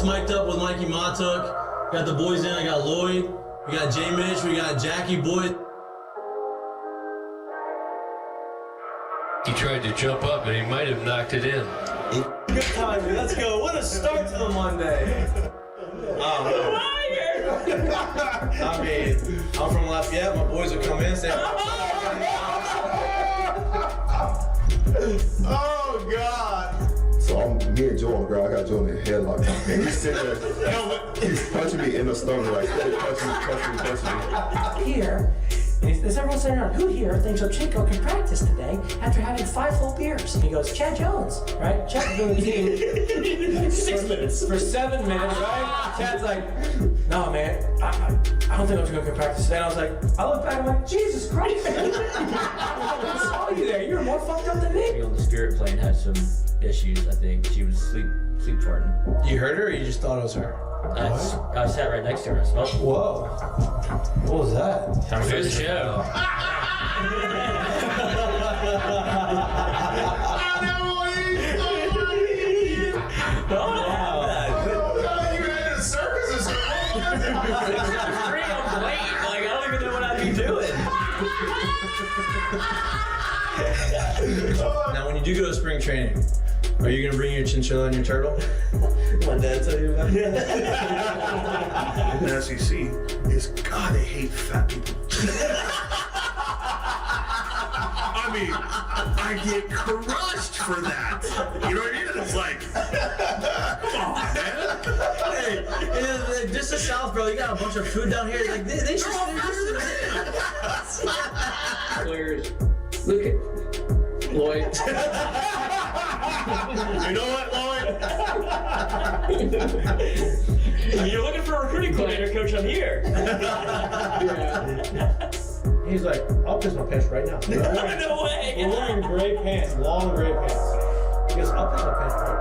mic'd up with Mikie Mahtook. Got the boys in. I got Lloyd. We got J. Mitch. We got Jackie Boyd. He tried to jump up and he might have knocked it in. Good timing. Let's go. What a start to the Monday. I mean, I'm from Lafayette. My boys will come in and say, oh, God. So me and Joe on the ground. I got Joe in the headlock. And he's sitting there. He's punching me in the stomach. Like, punching me. Here, is everyone sitting around? Who here thinks Ochinko can practice today after having 5 full beers? And he goes, Chad Jones, right? Chad's doing the team 6 minutes. For 7 minutes, right? Chad's like, no, man, I don't think Ochinko can practice today. And I was like, I look back, I'm like, Jesus Christ, man. I saw you there. You were more fucked up than me. On the Spirit plane had some issues, I think. She was sleep farting. you heard her or you just thought it was her? I sat right next to her. I smelled it. Whoa. What was that? Time for the show. Now, when you do go to spring training, are you gonna bring your chinchilla and your turtle? My dad tell you about it. In the SEC is God, they hate fat people. I mean, I get crushed for that. You know what I mean? It's like, come on, man. Hey, just the South, bro. You got a bunch of food down here. Like they should. Players, look at Lloyd. You know what, Lloyd? You're looking for a recruiting coordinator, coach. I'm here. He's like, I'll piss my pants right now. No way. We're wearing gray pants, long gray pants. He goes, I'll piss my pants right now.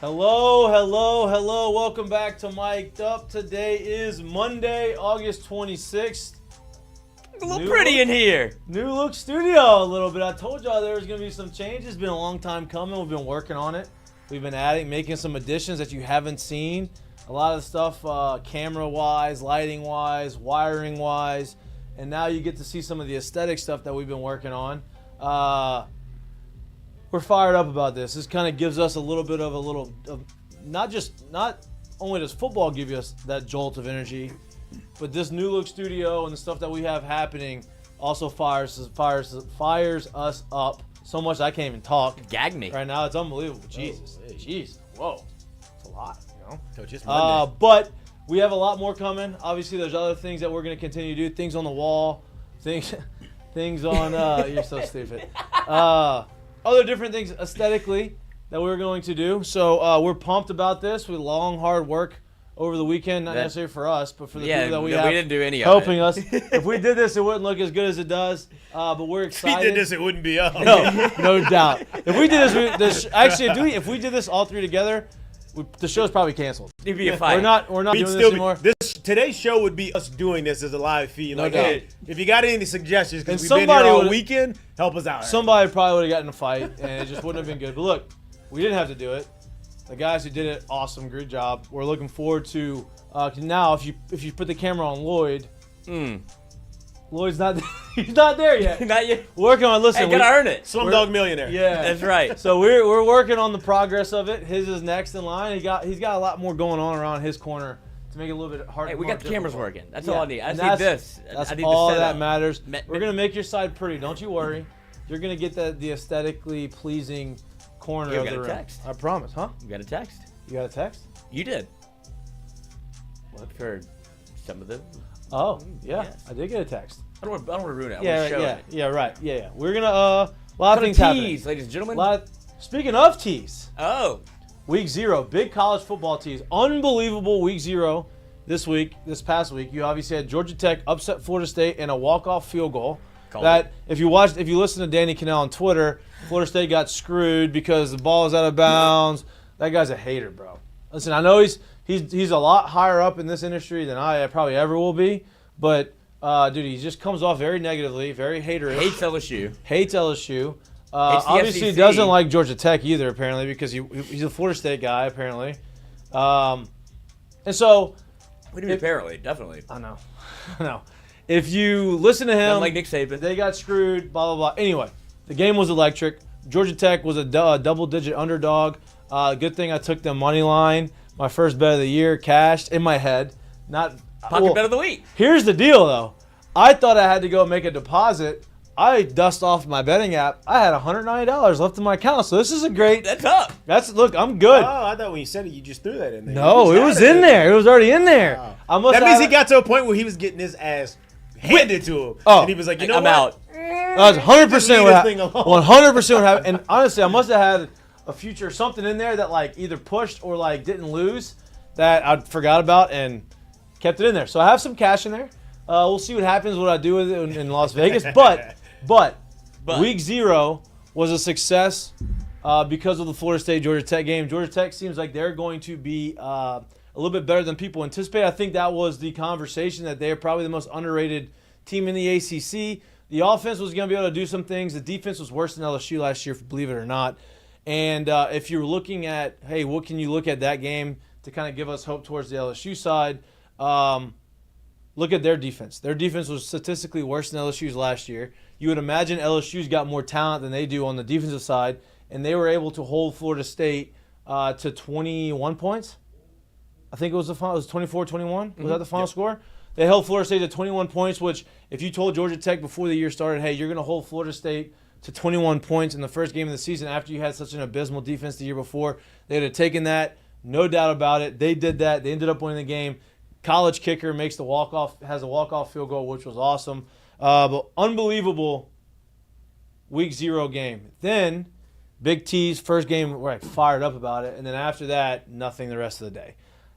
Hello. Welcome back to Mik'd Up. Today is Monday, August 26th. A little pretty in here. New look studio a little bit. I told y'all there was going to be some changes. It's been a long time coming. We've been working on it. We've been making some additions that you haven't seen. A lot of the stuff camera-wise, lighting-wise, wiring-wise. And now you get to see some of the aesthetic stuff that we've been working on. We're fired up about this. This kind of gives us a little bit of not only does football give us that jolt of energy, but this new look studio and the stuff that we have happening also fires us up so much I can't even talk. Gag me. Right now, it's unbelievable. Jesus. Jeez. Whoa. It's a lot, you know? So just Monday. But we have a lot more coming. Obviously, there's other things that we're going to continue to do, things on the wall. things on. You're so stupid. Other different things aesthetically that we're going to do. So we're pumped about this. With long, hard work over the weekend, not necessarily for us, but for the people that we have didn't do any helping of us. If we did this, it wouldn't look as good as it does. But we're If excited. he did this, it wouldn't be up. No doubt. If we did if we did this all three together, the show's probably canceled. It'd be a fight. We're not We'd doing this still anymore. today's show would be us doing this as a live feed. No Like, doubt. hey, if you got any suggestions, because And we've been here somebody all would've- weekend, help us out. Somebody probably would have gotten in a fight, and it just wouldn't have been good. But look, we didn't have to do it. The guys who did it, awesome, great job. We're looking forward to now. If you put the camera on Lloyd, Lloyd's not he's not there yet. Not yet. Working on listen. Hey, gotta earn it. Slumdog Millionaire. Yeah, That's right. So we're working on the progress of it. His is next in line. He's got a lot more going on around his corner to make it a little bit harder. Hey, we got the cameras working. That's Yeah, all I need. I and need this. That's I need all the that setup. matters. Me- We're gonna make your side pretty. Don't you worry. You're gonna get the aesthetically pleasing corner You of got the a room. text. I promise, huh? You got a text. You got a text? You did. What for? Some of them. Oh, yeah. Yes. I did get a text. I don't want to ruin it. I Yeah, want to show yeah, it. yeah, right. Yeah. We're gonna a lot of things happening. tease, ladies and gentlemen. Speaking of teas, Oh. week 0, big college football teas. Unbelievable week 0 this past week. You obviously had Georgia Tech upset Florida State in a walk-off field goal. Called That if you listen to Danny Cannell on Twitter, Florida State got screwed because the ball is out of bounds. That guy's a hater, bro. Listen, I know he's a lot higher up in this industry than I probably ever will be, but dude, he just comes off very negatively, very haterish. Hates LSU. Hates LSU. the Obviously, SEC. doesn't like Georgia Tech either, apparently, because he's a Florida State guy, apparently. And so, What do you mean, apparently? Definitely. I know. If you listen to him, Doesn't like Nick Saban. they got screwed, blah, blah, blah. Anyway, the game was electric. Georgia Tech was a double-digit underdog. Good thing I took the money line. My first bet of the year, cashed in my head. Pocket bet of the week. Here's the deal, though. I thought I had to go make a deposit. I dust off my betting app. I had $190 left in my account, so this is a great. That's up. Look, I'm good. Oh, I thought when you said it, you just threw that in there. No, it was in there. It was already in there. That means he got to a point where he was getting his ass handed to him. Oh. And he was like, you know I'm what? out. That's 100% Just what leave this happened. thing alone. 100% what happened. And honestly, I must have had a future something in there that like either pushed or like didn't lose that I forgot about and kept it in there. So I have some cash in there. We'll see what happens. What I do with it in Las Vegas. But week 0 was a success because of the Florida State Georgia Tech game. Georgia Tech seems like they're going to be a little bit better than people anticipate. I think that was the conversation that they are probably the most underrated team in the ACC. The offense was going to be able to do some things. The defense was worse than LSU last year, believe it or not. And if you're looking at, hey, what can you look at that game to kind of give us hope towards the LSU side? Look at their defense. Their defense was statistically worse than LSU's last year. You would imagine LSU's got more talent than they do on the defensive side, and they were able to hold Florida State to 21 points. I think it was 24-21. Was that the final score? They held Florida State to 21 points, which if you told Georgia Tech before the year started, hey, you're going to hold Florida State to 21 points in the first game of the season after you had such an abysmal defense the year before, they would have taken that, no doubt about it. They did that. They ended up winning the game. College kicker has a walk-off field goal, which was awesome. But unbelievable week 0 game. Then Big T's first game, we're like fired up about it. And then after that, nothing the rest of the day.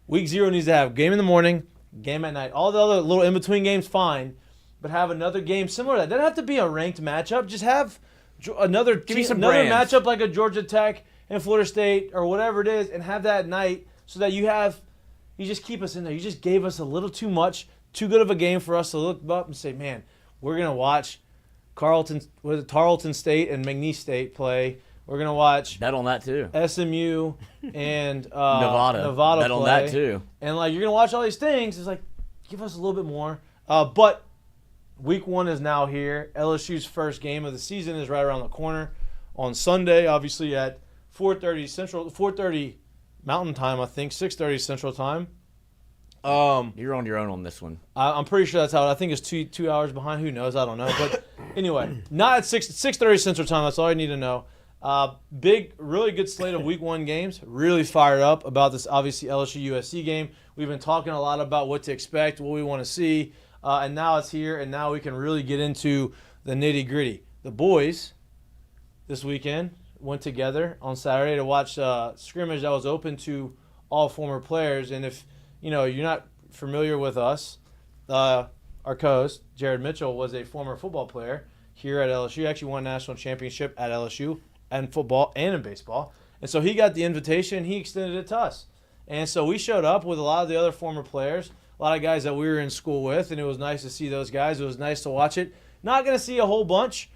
Week 0 needs to have game in the morning, game at night. All the other little in-between games, fine. But have another game similar to that. It doesn't have to be a ranked matchup. Just have another matchup like a Georgia Tech and Florida State or whatever it is, and have that night so that you just keep us in there. You just gave us a little too much, too good of a game for us to look up and say, man, we're going to watch Tarleton State and McNeese State play. We're going to watch Bet on that too. SMU and Nevada Bet play. on that too. And like you're going to watch all these things. It's like, give us a little bit more. But week 1 is now here. LSU's first game of the season is right around the corner on Sunday, obviously at 4:30 Mountain Time, I think, 6:30 Central Time. You're on your own on this one. I'm pretty sure that's how. I think it's 2 hours behind. Who knows? I don't know. But anyway, not at 6:30 Central Time. That's all I need to know. Really good slate of week 1 games. Really fired up about this, obviously, LSU USC game. We've been talking a lot about what to expect, what we want to see. And now it's here, and now we can really get into the nitty-gritty. The boys this weekend went together on Saturday to watch a scrimmage that was open to all former players. And if you're not familiar with us, our co-host, Jared Mitchell, was a former football player here at LSU. He actually won a national championship at LSU in football and in baseball. And so he got the invitation. He extended it to us. And so we showed up with a lot of the other former players, a lot of guys that we were in school with, and it was nice to see those guys. It was nice to watch it. Not going to see a whole bunch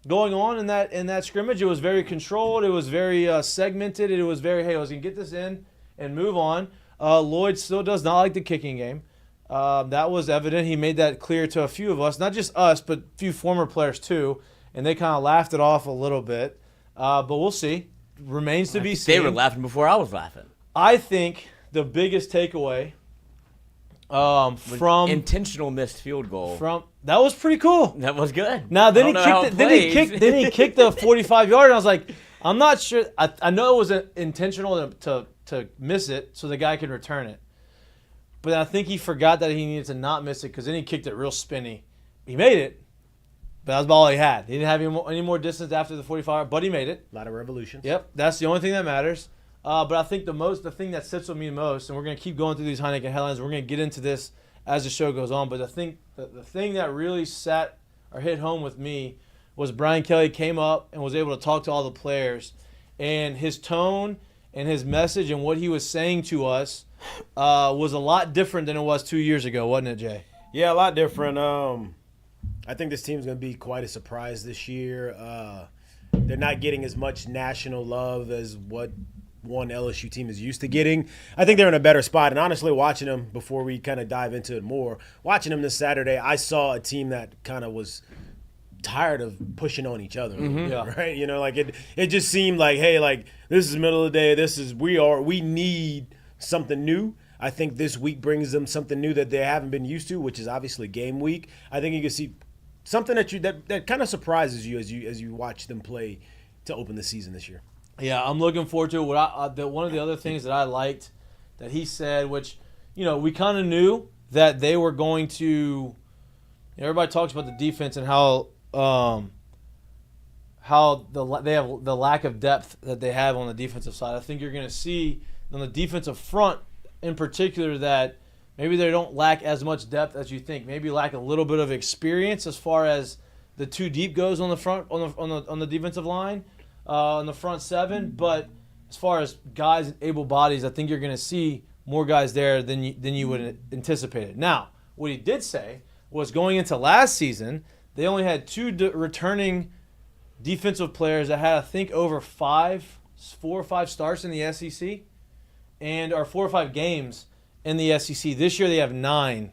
going on in that scrimmage. It was very controlled. It was very segmented. It was very, hey, I was going to get this in and move on. Lloyd still does not like the kicking game. That was evident. He made that clear to a few of us, not just us, but a few former players too, and they kind of laughed it off a little bit. But we'll see. Remains to be seen. They were laughing before I was laughing. I think the biggest takeaway from intentional missed field goal. That was pretty cool. That was good. Now then he kicked the 45-yard, and I was like, I'm not sure. I know it was intentional to miss it so the guy could return it. But I think he forgot that he needed to not miss it because then he kicked it real spinny. He made it, but that was all he had. He didn't have any more distance after the 45, but he made it. A lot of revolutions. Yep, that's the only thing that matters. But I think the thing that sits with me most, and we're going to keep going through these Heineken headlines, we're going to get into this as the show goes on, but the thing that really sat or hit home with me was Brian Kelly came up and was able to talk to all the players, and his tone and his message and what he was saying to us was a lot different than it was 2 years ago, wasn't it, Jay? Yeah, a lot different. I think this team's going to be quite a surprise this year. They're not getting as much national love as what one LSU team is used to getting. I think they're in a better spot. And honestly, watching them before we kind of dive into it more, watching them this Saturday, I saw a team that kind of was tired of pushing on each other. Right? Like it just seemed like, hey, like this is the middle of the day. We need something new. I think this week brings them something new that they haven't been used to, which is obviously game week. I think you can see something that kind of surprises you as you watch them play to open the season this year. Yeah, I'm looking forward to it. One of the other things that I liked that he said, which, we kind of knew that they were going to everybody talks about the defense and how they have the lack of depth that they have on the defensive side. I think you're going to see on the defensive front in particular that maybe they don't lack as much depth as you think. Maybe lack a little bit of experience as far as the two deep goes on the front on the defensive line. On the front seven, but as far as guys and able bodies, I think you're going to see more guys there than you would anticipate it. Now, what he did say was going into last season, they only had two returning defensive players that had, I think, over 4 or 5 starts in the SEC, or 4 or 5 games in the SEC. This year they have 9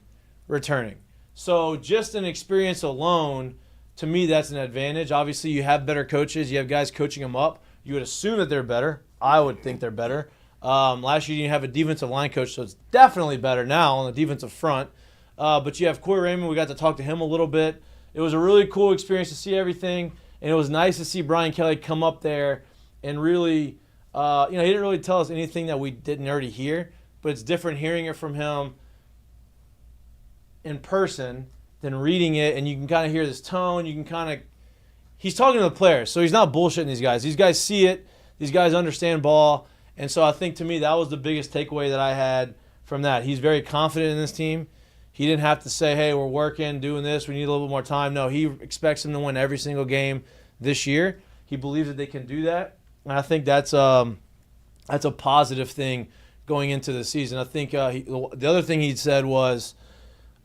returning. So just an experience alone, to me, that's an advantage. Obviously, you have better coaches. You have guys coaching them up. You would assume that they're better. I would think they're better. Last year, you didn't have a defensive line coach, so it's definitely better now on the defensive front. But you have Corey Raymond. We got to talk to him a little bit. It was a really cool experience to see everything, and it was nice to see Brian Kelly come up there and really, he didn't really tell us anything that we didn't already hear, but it's different hearing it from him in person than reading it, and you can kind of hear this tone. He's talking to the players, so he's not bullshitting these guys. These guys see it. These guys understand ball. And so I think, to me, that was the biggest takeaway that I had from that. He's very confident in this team. He didn't have to say, hey, we're working, doing this, we need a little bit more time. No, he expects them to win every single game this year. He believes that they can do that. And I think that's a positive thing going into the season. I think the other thing he said was,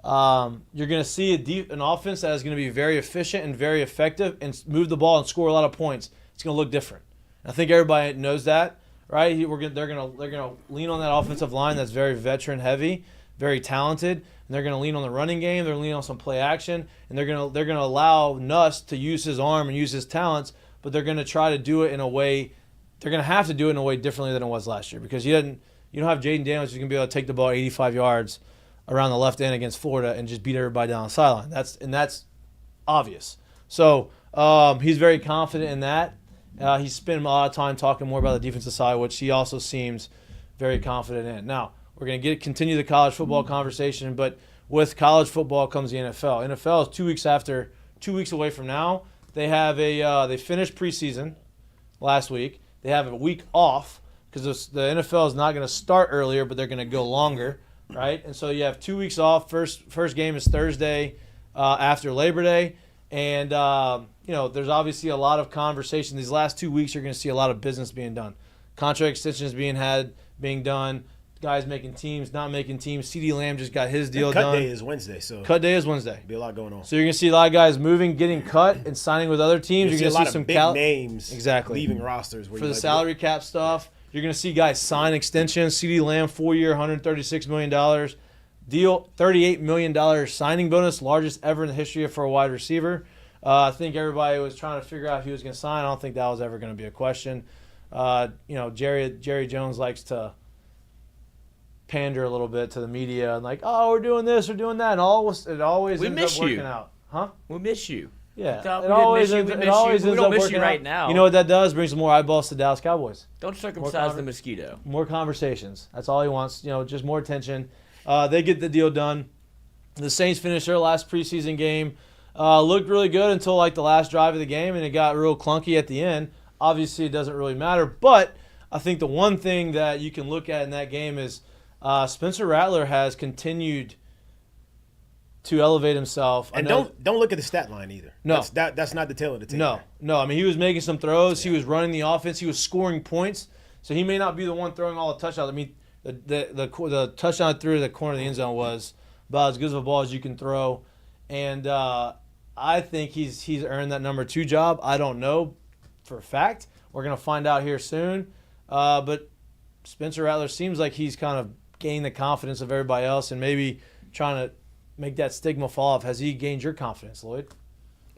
you're going to see an offense that is going to be very efficient and very effective and move the ball and score a lot of points. It's going to look different. I think everybody knows that, right? They're going to lean on that offensive line that's very veteran heavy, very talented, and they're going to lean on the running game. They're going to lean on some play action, and they're going to allow Nuss to use his arm and use his talents, but they're going to try to do it in a way. They're going to have to do it in a way differently than it was last year because you don't have Jaden Daniels who's going to be able to take the ball 85 yards around the left end against Florida and just beat everybody down the sideline. That's obvious. So he's very confident in that. He's spending a lot of time talking more about the defensive side, which he also seems very confident in. Now, we're going to continue the college football conversation, but with college football comes the NFL. NFL is 2 weeks away from now. They have they finished preseason last week. They have a week off because the NFL is not going to start earlier, but they're going to go longer, right? And so you have 2 weeks off. First game is Thursday after Labor Day. And, there's obviously a lot of conversation. These last 2 weeks, you're going to see a lot of business being done. Contract extensions being done. Guys making teams, not making teams. CeeDee Lamb just got his deal done. Cut day is Wednesday, so cut day is Wednesday. Be a lot going on. So you're gonna see a lot of guys moving, getting cut, and signing with other teams. You're gonna see a lot some of big names leaving rosters for the salary cap stuff. You're gonna see guys sign extensions. CeeDee Lamb, 4-year, $136 million deal, $38 million signing bonus, largest ever in the history for a wide receiver. I think everybody was trying to figure out if he was gonna sign. I don't think that was ever gonna be a question. Jerry Jones likes to pander a little bit to the media and like, oh, we're doing this, we're doing that, and it always ends up working out. Huh? We miss you. Yeah. It always ends up working out. Right now. You know what that does? Brings more eyeballs to the Dallas Cowboys. Don't circumcise the mosquito. More conversations. That's all he wants. Just more attention. They get the deal done. The Saints finished their last preseason game. Looked really good until like the last drive of the game, and it got real clunky at the end. Obviously, it doesn't really matter, but I think the one thing that you can look at in that game is Spencer Rattler has continued to elevate himself. And don't look at the stat line either. No, that's not the tail of the tape. No. I mean, he was making some throws. Yeah. He was running the offense. He was scoring points. So he may not be the one throwing all the touchdowns. I mean, the touchdown through the corner of the end zone was about as good of a ball as you can throw. And I think he's earned that number 2 job. I don't know for a fact. We're gonna find out here soon. But Spencer Rattler seems like he's kind of gained the confidence of everybody else and maybe trying to make that stigma fall off. Has he gained your confidence, Lloyd?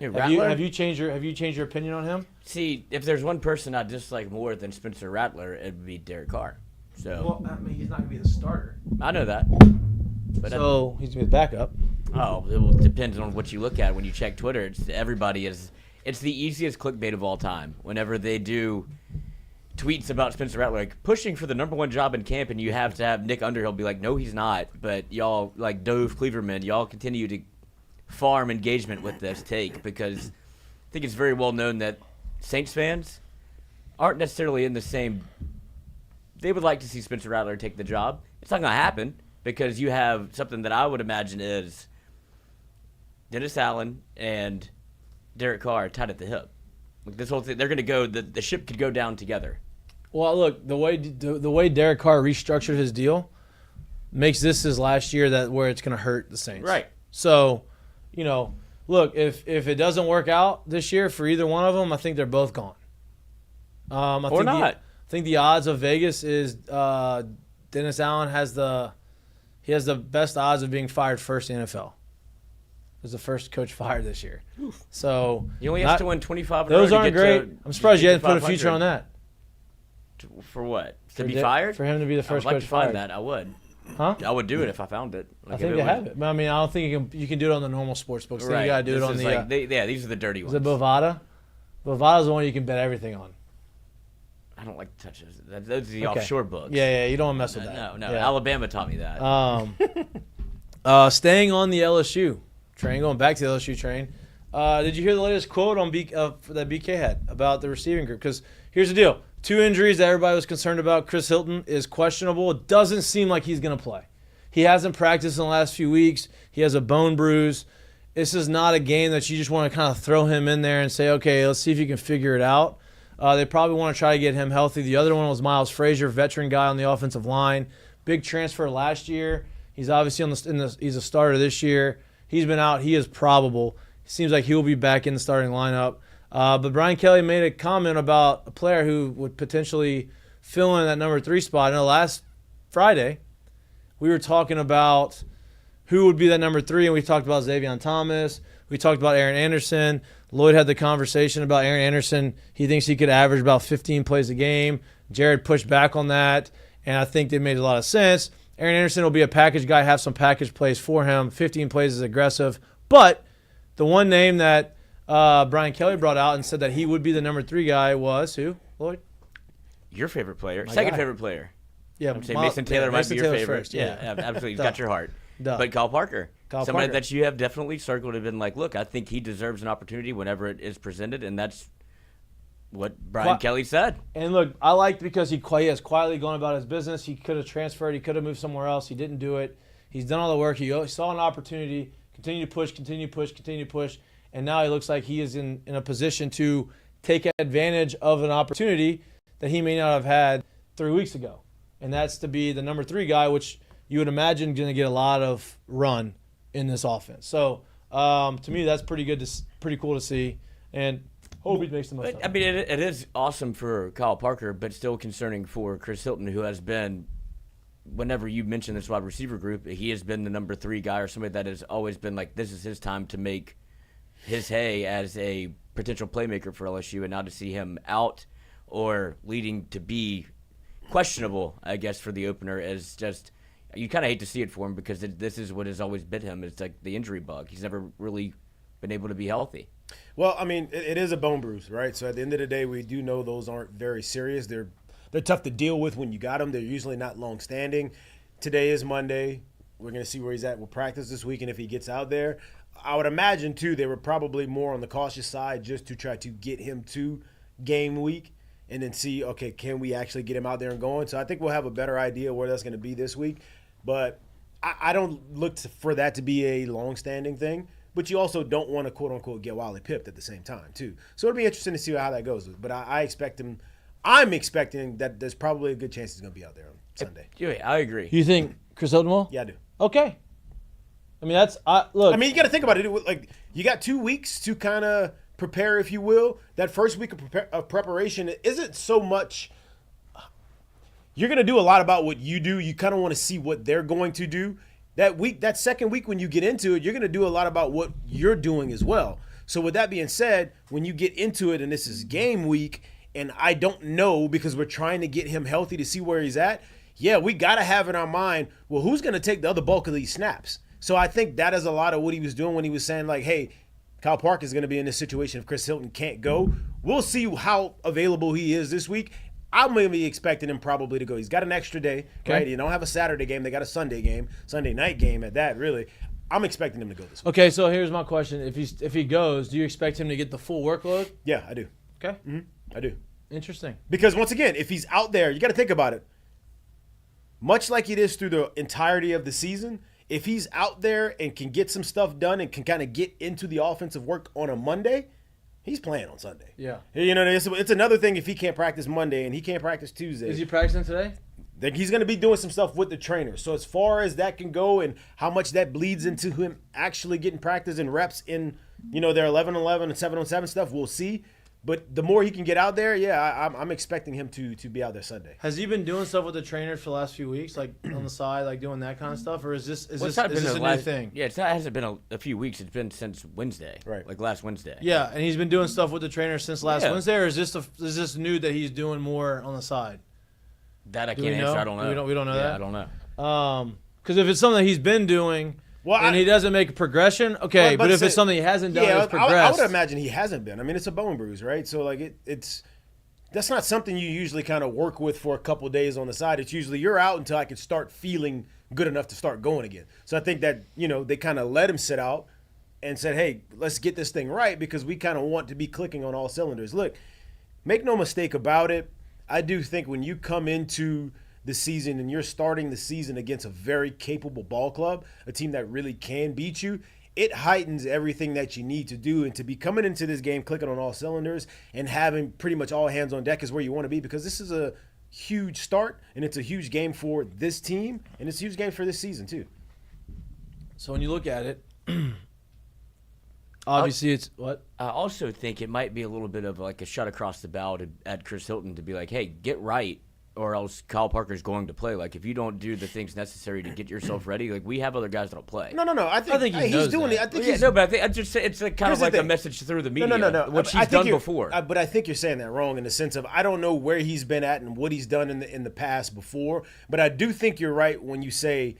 Have you changed your opinion on him? See, if there's one person I dislike more than Spencer Rattler, it would be Derek Carr. So I mean, he's not gonna be the starter. I know that. But so he's gonna be the backup. Oh, it depends on what you look at when you check Twitter. It's the easiest clickbait of all time. Whenever they do tweets about Spencer Rattler, like pushing for the number 1 job in camp, and you have to have Nick Underhill be like, no, he's not. But y'all, like Dove Cleaverman, y'all continue to farm engagement with this take because I think it's very well known that Saints fans aren't necessarily in the same. They would like to see Spencer Rattler take the job. It's not going to happen because you have something that I would imagine is Dennis Allen and Derek Carr tied at the hip. Like this whole thing, they're going to go. The ship could go down together. Well, look, the way Derek Carr restructured his deal makes this his last year where it's going to hurt the Saints. Right. So, look, if it doesn't work out this year for either one of them, I think they're both gone. I think the odds of Vegas is Dennis Allen has the best odds of being fired first in the NFL. Was the first coach fired this year. Oof. So you only have to win 25. Those aren't great. I'm surprised you hadn't put a future on that. For what? To be fired? For him to be the first coach fired. I'd like to find that. I would. Huh? I would do it if I found it. Like I think they have it. But I mean, I don't think you can do it on the normal sports books. Right. You got to do it on the. These are the dirty ones. Is it Bovada? Bovada's the one you can bet everything on. I don't like to touch those. Those are the offshore books. Yeah, you don't want to mess with that. No. Yeah. Alabama taught me that. Staying on the LSU train, going back to the LSU train. Did you hear the latest quote on that BK had about the receiving group? Because here's the deal. 2 injuries that everybody was concerned about. Chris Hilton is questionable. It doesn't seem like he's going to play. He hasn't practiced in the last few weeks. He has a bone bruise. This is not a game that you just want to kind of throw him in there and say, okay, let's see if you can figure it out. They probably want to try to get him healthy. The other one was Miles Frazier, veteran guy on the offensive line. Big transfer last year. He's obviously he's a starter this year. He's been out. He is probable. It seems like he will be back in the starting lineup. But Brian Kelly made a comment about a player who would potentially fill in that number 3 spot. I know last Friday we were talking about who would be that number 3, and we talked about Xavier Thomas. We talked about Aaron Anderson. Lloyd had the conversation about Aaron Anderson. He thinks he could average about 15 plays a game. Jared pushed back on that, and I think they made a lot of sense. Aaron Anderson will be a package guy, have some package plays for him. 15 plays is aggressive. But the one name that Brian Kelly brought out and said that he would be the number 3 guy was who, Lloyd? Your favorite player. Second favorite player. Yeah, I'm saying Mason Taylor might be your favorite. First, yeah, absolutely. He's got your heart. But Kyle Parker. Kyle somebody Parker. that you have definitely circled and been like, look, I think he deserves an opportunity whenever it is presented, and that's what Brian Kelly said. And look, I liked because he has quietly gone about his business. He could have transferred. He could have moved somewhere else. He didn't do it. He's done all the work. He saw an opportunity, continue to push, and now he looks like he is in a position to take advantage of an opportunity that he may not have had 3 weeks ago. And that's to be the number 3 guy, which you would imagine going to get a lot of run in this offense. So to me, that's pretty good, pretty cool to see. And hope he makes the most of it. I mean, it is awesome for Kyle Parker, but still concerning for Chris Hilton, who has been, whenever you mention this wide receiver group, he has been the number 3 guy or somebody that has always been like, this is his time to make his hay as a potential playmaker for LSU, and now to see him out or leading to be questionable, I guess, for the opener is just, you kind of hate to see it for him because this is what has always bit him. It's like the injury bug. He's never really been able to be healthy. Well, I mean, it is a bone bruise, right? So at the end of the day, we do know those aren't very serious. They're tough to deal with when you got them. They're usually not long-standing. Today is Monday. We're going to see where he's at with practice this week and if he gets out there. I would imagine, too, they were probably more on the cautious side just to try to get him to game week and then see, okay, can we actually get him out there and going? So I think we'll have a better idea where that's going to be this week. But I don't look for that to be a long-standing thing. But you also don't want to, quote-unquote, get wildly pipped at the same time, too. So it'll be interesting to see how that goes. But I expect him – I'm expecting that there's probably a good chance he's going to be out there on Sunday. Yeah, I agree. You think Chris Hilton will? Yeah, I do. Okay. I mean, look. I mean, you got to think about it. Like, you got 2 weeks to kind of prepare, if you will. That first week of preparation isn't so much – you're going to do a lot about what you do. You kind of want to see what they're going to do. That second week when you get into it, you're going to do a lot about what you're doing as well. So with that being said, when you get into it and this is game week and I don't know because we're trying to get him healthy to see where he's at, yeah, we got to have in our mind, well, who's going to take the other bulk of these snaps? So I think that is a lot of what he was doing when he was saying, like, hey, Kyle Parker is going to be in this situation if Chris Hilton can't go. We'll see how available he is this week. I'm going to be expecting him probably to go. He's got an extra day, right? You don't have a Saturday game. They got a Sunday game, Sunday night game at that, really. I'm expecting him to go this week. Okay, so here's my question. If he goes, do you expect him to get the full workload? Yeah, I do. Okay. I do. Interesting. Because, once again, if he's out there, you got to think about it. Much like it is through the entirety of the season, if he's out there and can get some stuff done and can kind of get into the offensive work on a Monday – he's playing on Sunday. Yeah. You know, it's another thing if he can't practice Monday and he can't practice Tuesday. Is he practicing today? Then he's going to be doing some stuff with the trainer. So as far as that can go and how much that bleeds into him actually getting practice and reps in, you know, their 11-on-11 and 7-on-7 stuff, we'll see. But the more he can get out there, yeah, I'm expecting him to be out there Sunday. Has he been doing stuff with the trainers for the last few weeks, like on the side, like doing that kind of stuff, or is this a new thing? Yeah, it hasn't been a few weeks. It's been since Wednesday, right? Like last Wednesday. Yeah, and he's been doing stuff with the trainers since last Wednesday, or is this new that he's doing more on the side? That I can't answer. I don't know. We don't know that. I don't know. Because if it's something that he's been doing. And he doesn't make a progression, okay. But if it's something he hasn't done, it's progressed. I would imagine he hasn't been. I mean, it's a bone bruise, right? So like that's not something you usually kind of work with for a couple of days on the side. It's usually you're out until I can start feeling good enough to start going again. So I think that they kind of let him sit out and said, hey, let's get this thing right because we kind of want to be clicking on all cylinders. Look, make no mistake about it. I do think when you come into the season and you're starting the season against a very capable ball club, a team that really can beat you, it heightens everything that you need to do. And to be coming into this game clicking on all cylinders and having pretty much all hands on deck is where you want to be because this is a huge start and it's a huge game for this team and it's a huge game for this season too. So when you look at it, obviously it's what? I also think it might be a little bit of like a shot across the bow at Chris Hilton to be like, hey, get right. Or else Kyle Parker's going to play. Like, if you don't do the things necessary to get yourself ready, like, we have other guys that'll play. No. I think he's doing it. I think he's... No, but I just say it's kind of like a message through the media. No. What he's done before. But I think you're saying that wrong in the sense of I don't know where he's been at and what he's done in the past before. But I do think you're right when you say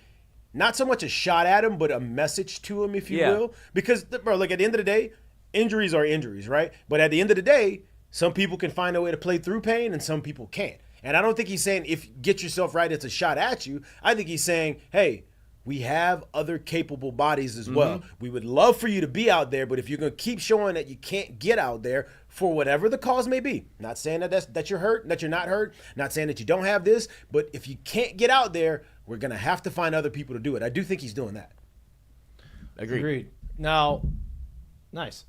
not so much a shot at him, but a message to him, if you will. Because, bro, like, at the end of the day, injuries are injuries, right? But at the end of the day, some people can find a way to play through pain and some people can't. And I don't think he's saying if get yourself right, it's a shot at you. I think he's saying, hey, we have other capable bodies as well. We would love for you to be out there, but if you're going to keep showing that you can't get out there for whatever the cause may be, not saying that you're hurt, that you're not hurt, not saying that you don't have this, but if you can't get out there, we're going to have to find other people to do it. I do think he's doing that. Agreed. Now, nice.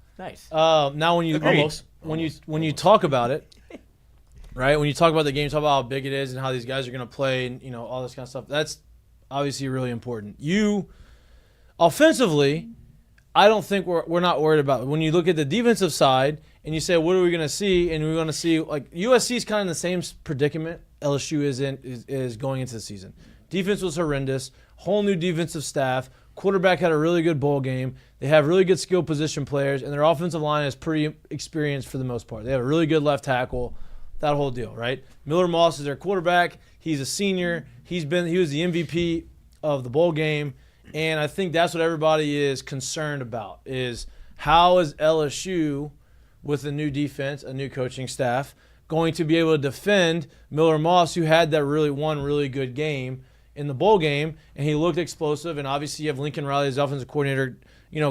Now when you talk about it, right? When you talk about the game, talk about how big it is and how these guys are going to play and, all this kind of stuff. That's obviously really important. You, offensively, I don't think we're not worried about it. When you look at the defensive side and you say, what are we going to see? And we're going to see, like, USC is kind of in the same predicament LSU is going into the season. Defense was horrendous. Whole new defensive staff. Quarterback had a really good bowl game. They have really good skill position players, and their offensive line is pretty experienced for the most part. They have a really good left tackle, that whole deal, right? Miller Moss is their quarterback. He's a senior. He was the MVP of the bowl game, and I think that's what everybody is concerned about is how is LSU, with a new defense, a new coaching staff, going to be able to defend Miller Moss, who had that one really good game in the bowl game, and he looked explosive. And obviously you have Lincoln Riley as offensive coordinator,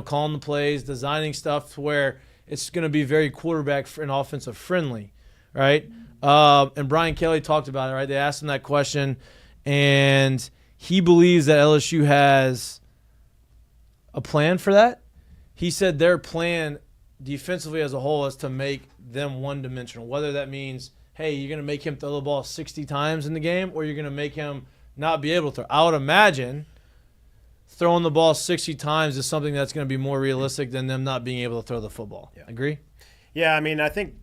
calling the plays, designing stuff to where it's going to be very quarterback and offensive friendly, right? And Brian Kelly talked about it, right? They asked him that question, and he believes that LSU has a plan for that. He said their plan defensively as a whole is to make them one-dimensional, whether that means, hey, you're going to make him throw the ball 60 times in the game, or you're going to make him not be able to throw. I would imagine throwing the ball 60 times is something that's going to be more realistic than them not being able to throw the football. Yeah. Agree? Yeah, I mean, I think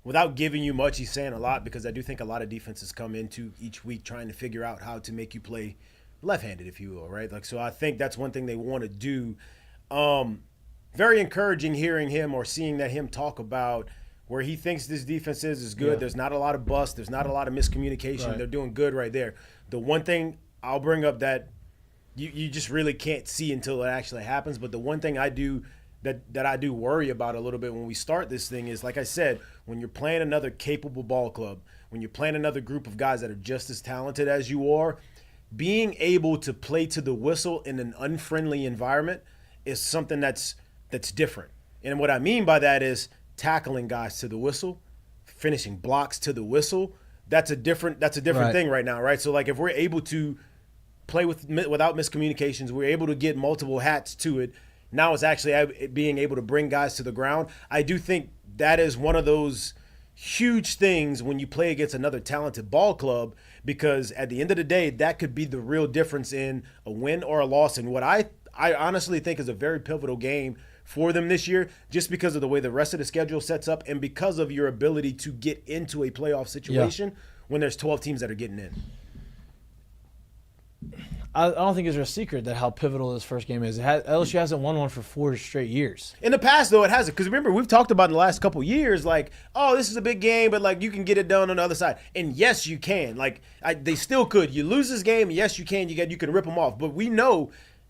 without giving you much, he's saying a lot, because I do think a lot of defenses come into each week trying to figure out how to make you play left-handed, if you will, right? Like, so I think that's one thing they want to do. Very encouraging hearing him or seeing that him talk about where he thinks this defense is good. Yeah. There's not a lot of bust. There's not a lot of miscommunication. Right. They're doing good right there. The one thing I'll bring up that you just really can't see until it actually happens, but the one thing I do that I do worry about a little bit when we start this thing is, like I said, when you're playing another capable ball club, when you're playing another group of guys that are just as talented as you are, being able to play to the whistle in an unfriendly environment is something that's different. And what I mean by that is tackling guys to the whistle, finishing blocks to the whistle. That's a different thing right now, right? So, like, if we're able to play without miscommunications, we're able to get multiple hats to it. Now it's actually being able to bring guys to the ground. I do think that is one of those huge things when you play against another talented ball club, because at the end of the day, that could be the real difference in a win or a loss. And what I honestly think is a very pivotal game for them this year, just because of the way the rest of the schedule sets up and because of your ability to get into a playoff situation when there's 12 teams that are getting in. I don't think it's a secret that how pivotal this first game is. LSU hasn't won one for 4 straight years. In the past, though, it hasn't. Because remember, we've talked about in the last couple of years, like, oh, this is a big game, but, like, you can get it done on the other side. And, yes, you can. Like, they still could. You lose this game, yes, you can. You can rip them off. But we know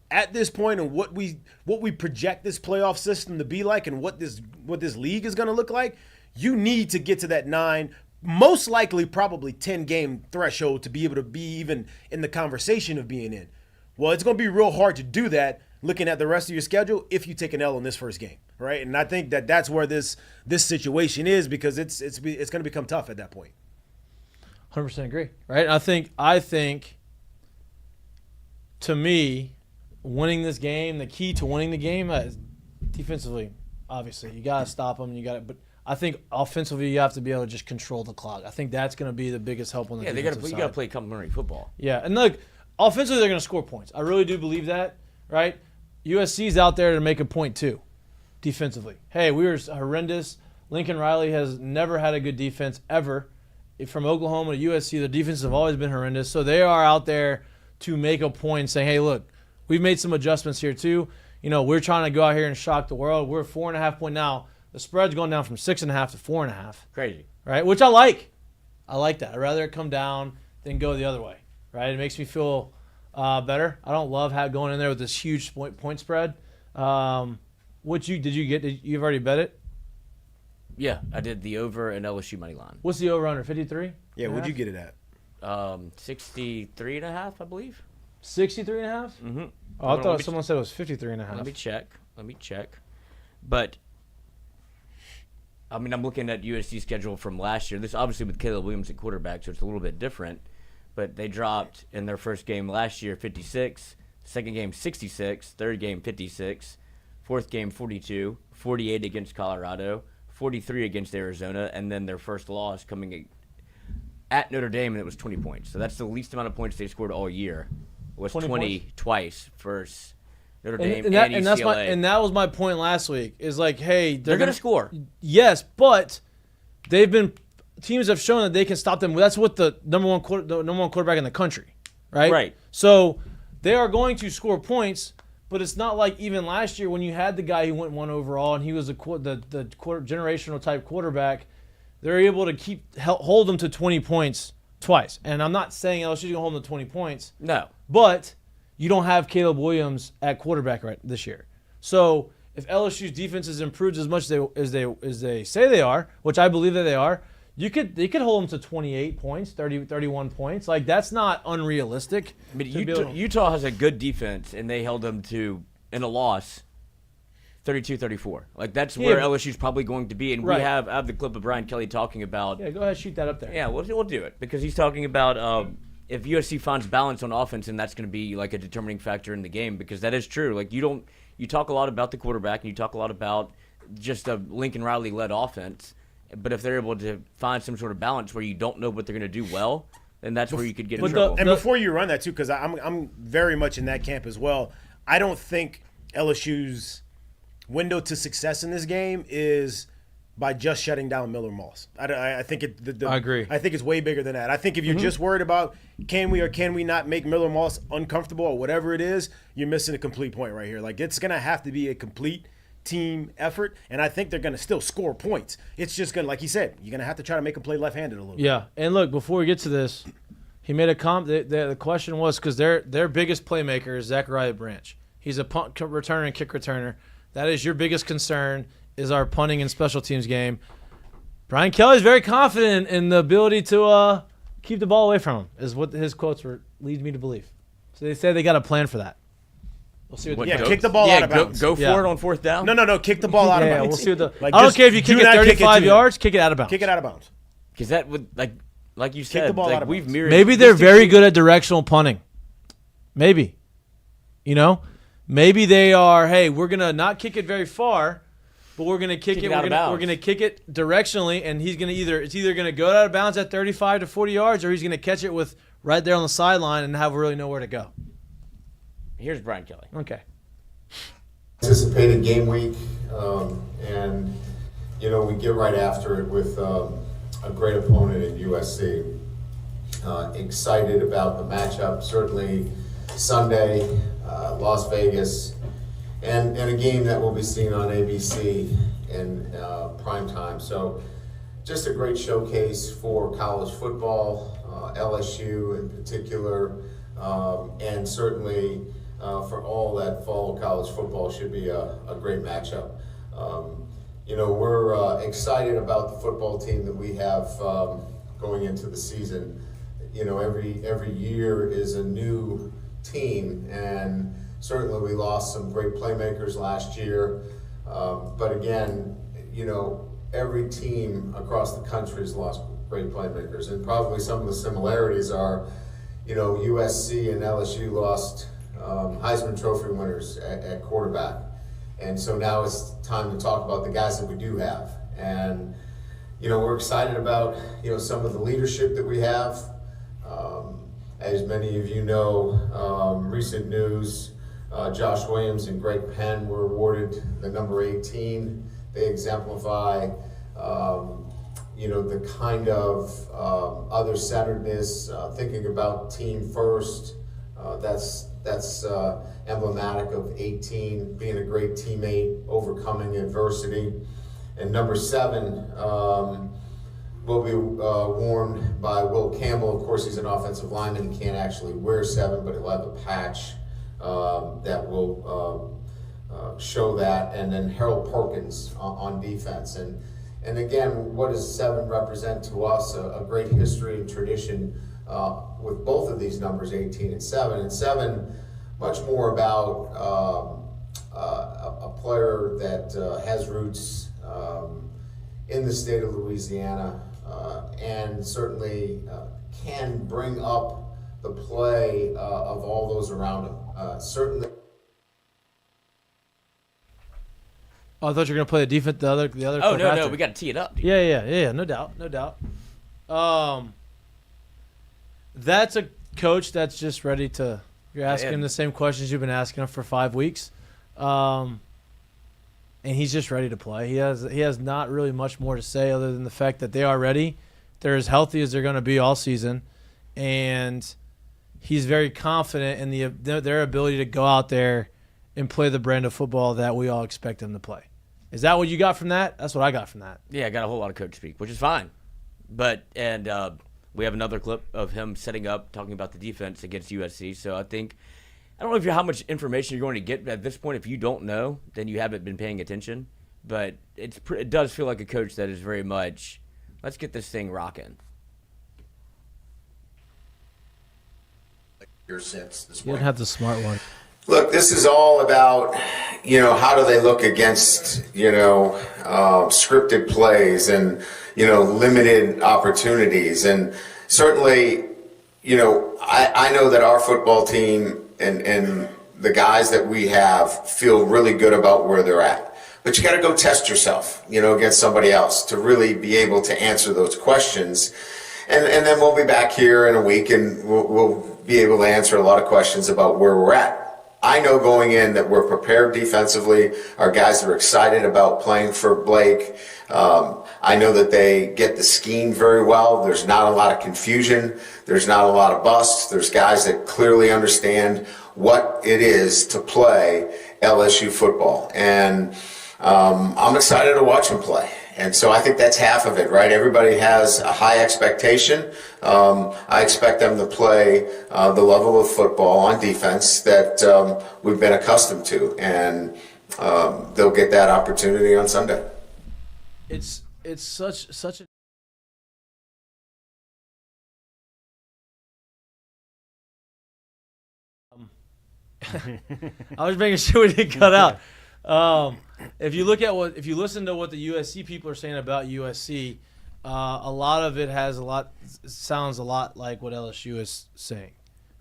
at this point and what we project this playoff system to be like and what this league is going to look like, you need to get to that 9, most likely probably 10-game threshold to be able to be even in the conversation of being in. Well, it's going to be real hard to do that looking at the rest of your schedule if you take an L in this first game, right? And I think that's where this situation is, because it's going to become tough at that point. 100% agree, right? I think to me, winning this game, the key to winning the game is defensively. Obviously, you got to stop them. But I think offensively, you have to be able to just control the clock. I think that's going to be the biggest help on the defensive side. You got to play complementary football. Yeah, and look, offensively, they're going to score points. I really do believe that, right? USC's out there to make a point too, defensively. Hey, we were horrendous. Lincoln Riley has never had a good defense ever. From Oklahoma to USC, the defenses have always been horrendous. So they are out there to make a point, saying, hey, look, we've made some adjustments here too. We're trying to go out here and shock the world. We're 4.5 point now. The spread's going down from 6.5 to 4.5. Crazy. Right? Which I like. I like that. I'd rather it come down than go the other way. Right? It makes me feel better. I don't love going in there with this huge point spread. You've already bet it? Yeah, I did the over and LSU money line. What's the over under? 53? Yeah, what'd you get it at? 63.5, I believe. 63.5? Mm-hmm. Oh, I thought someone said it was 53.5. Let me check. But I mean, I'm looking at USC's schedule from last year. This obviously with Caleb Williams at quarterback, so it's a little bit different. But they dropped in their first game last year 56, second game 66, third game 56, fourth game 42, 48 against Colorado, 43 against Arizona, and then their first loss coming at Notre Dame, and it was 20 points. So that's the least amount of points they scored all year. Was 20 twice versus Notre Dame and UCLA. And that was my point last week. Is like, hey, they're going to score. Yes, but teams have shown that they can stop them. That's what the number one quarterback in the country, right? Right. So they are going to score points, but it's not like even last year when you had the guy who went 1 overall and he was the generational type quarterback. They're able to hold them to 20 points twice. And I'm not saying LSU's going to hold them to 20 points. No. But you don't have Caleb Williams at quarterback right this year. So if LSU's defense is improved as much as they say they are, which I believe that they are, they could hold them to 28 points, 31 points. Like, that's not unrealistic. I mean, Utah has a good defense, and they held them to, in a loss, 32-34. Like, that's where LSU's probably going to be. And I have the clip of Brian Kelly talking about. Yeah, go ahead, shoot that up there. Yeah, we'll do it because he's talking about if USC finds balance on offense, and that's going to be like a determining factor in the game, because that is true. Like, you talk a lot about the quarterback, and you talk a lot about just a Lincoln Riley led offense. But if they're able to find some sort of balance where you don't know what they're going to do well, then that's where you could get in trouble. And before you run that too, because I'm very much in that camp as well. I don't think LSU's window to success in this game is by just shutting down Miller Moss. I think I agree. I think it's way bigger than that. I think if you're just worried about can we or can we not make Miller Moss uncomfortable or whatever it is, you're missing a complete point right here. Like, it's going to have to be a complete team effort, and I think they're going to still score points. It's just going to, like he said, you're going to have to try to make them play left-handed a little bit. Yeah, and look, before we get to this, he made a comment. The question was because their biggest playmaker is Zachariah Branch. He's a punt returner and kick returner. That is your biggest concern, is our punting and special teams game. Brian Kelly is very confident in the ability to keep the ball away from him, is what his quotes lead me to believe. So they say they got a plan for that. We'll see what kick the ball out of bounds. Go for it on fourth down. No, kick the ball out of bounds. Yeah, we'll see what I don't care if you kick it 35 yards, kick it out of bounds. Kick it out of bounds. Because that would, like you said, kick the ball out of we've bounds. mirrored. Maybe they're very good at directional punting. Maybe. Maybe they are, hey, we're going to not kick it very far, but we're going to kick it. We're going to kick it directionally, and it's either going to go out of bounds at 35 to 40 yards, or he's going to catch it with right there on the sideline and have really nowhere to go. Here's Brian Kelly. Okay. Anticipated game week, and we get right after it with a great opponent in USC. Excited about the matchup. Certainly Sunday, Las Vegas, and a game that will be seen on ABC in prime time. So just a great showcase for college football, LSU in particular, and certainly for all that follow college football should be a great matchup. We're excited about the football team that we have going into the season. Every year is a new team, and certainly we lost some great playmakers last year. But again, every team across the country has lost great playmakers, and probably some of the similarities are, USC and LSU lost Heisman Trophy winners at quarterback. And so now it's time to talk about the guys that we do have. And, we're excited about, some of the leadership that we have. As many of you know, recent news, Josh Williams and Greg Penn were awarded the number 18. They exemplify, the kind of other-centeredness, thinking about team first. That's emblematic of 18, being a great teammate, overcoming adversity. And number 7 will be worn by Will Campbell. Of course, he's an offensive lineman. He can't actually wear 7, but he'll have a patch that will show that. And then Harold Perkins on defense. And again, what does 7 represent to us? A great history and tradition with both of these numbers, 18 and 7. And 7, much more about a player that has roots in the state of Louisiana and certainly can bring up the play of all those around him. Certainly. Oh, I thought you were gonna play the defense. The other. Oh clip no, after. we got to tee it up. Dude. Yeah. No doubt. That's a coach that's just ready to. You're asking him the same questions you've been asking him for 5 weeks, and he's just ready to play. He has not really much more to say other than the fact that they are ready. They're as healthy as they're going to be all season, and he's very confident in their ability to go out there and play the brand of football that we all expect them to play. Is that what you got from that? That's what I got from that. Yeah, I got a whole lot of coach speak, which is fine. But we have another clip of him setting up, talking about the defense against USC. So I don't know how much information you're going to get at this point. If you don't know, then you haven't been paying attention. But it does feel like a coach that is very much, let's get this thing rocking. Your sense this You morning. didn't have the smart one. Look, this is all about, how do they look against, scripted plays and, limited opportunities. And certainly, I know that our football team and the guys that we have feel really good about where they're at. But you got to go test yourself, against somebody else to really be able to answer those questions. And then we'll be back here in a week and we'll be able to answer a lot of questions about where we're at. I know going in that we're prepared defensively. Our guys are excited about playing for Blake. I know that they get the scheme very well. There's not a lot of confusion. There's not a lot of busts. There's guys that clearly understand what it is to play LSU football. And I'm excited to watch them play. And so I think that's half of it, right? Everybody has a high expectation. I expect them to play the level of football on defense that we've been accustomed to, and they'll get that opportunity on Sunday. It's such a I was making sure we didn't cut out. If you listen to what the USC people are saying about USC, a lot of it sounds a lot like what LSU is saying,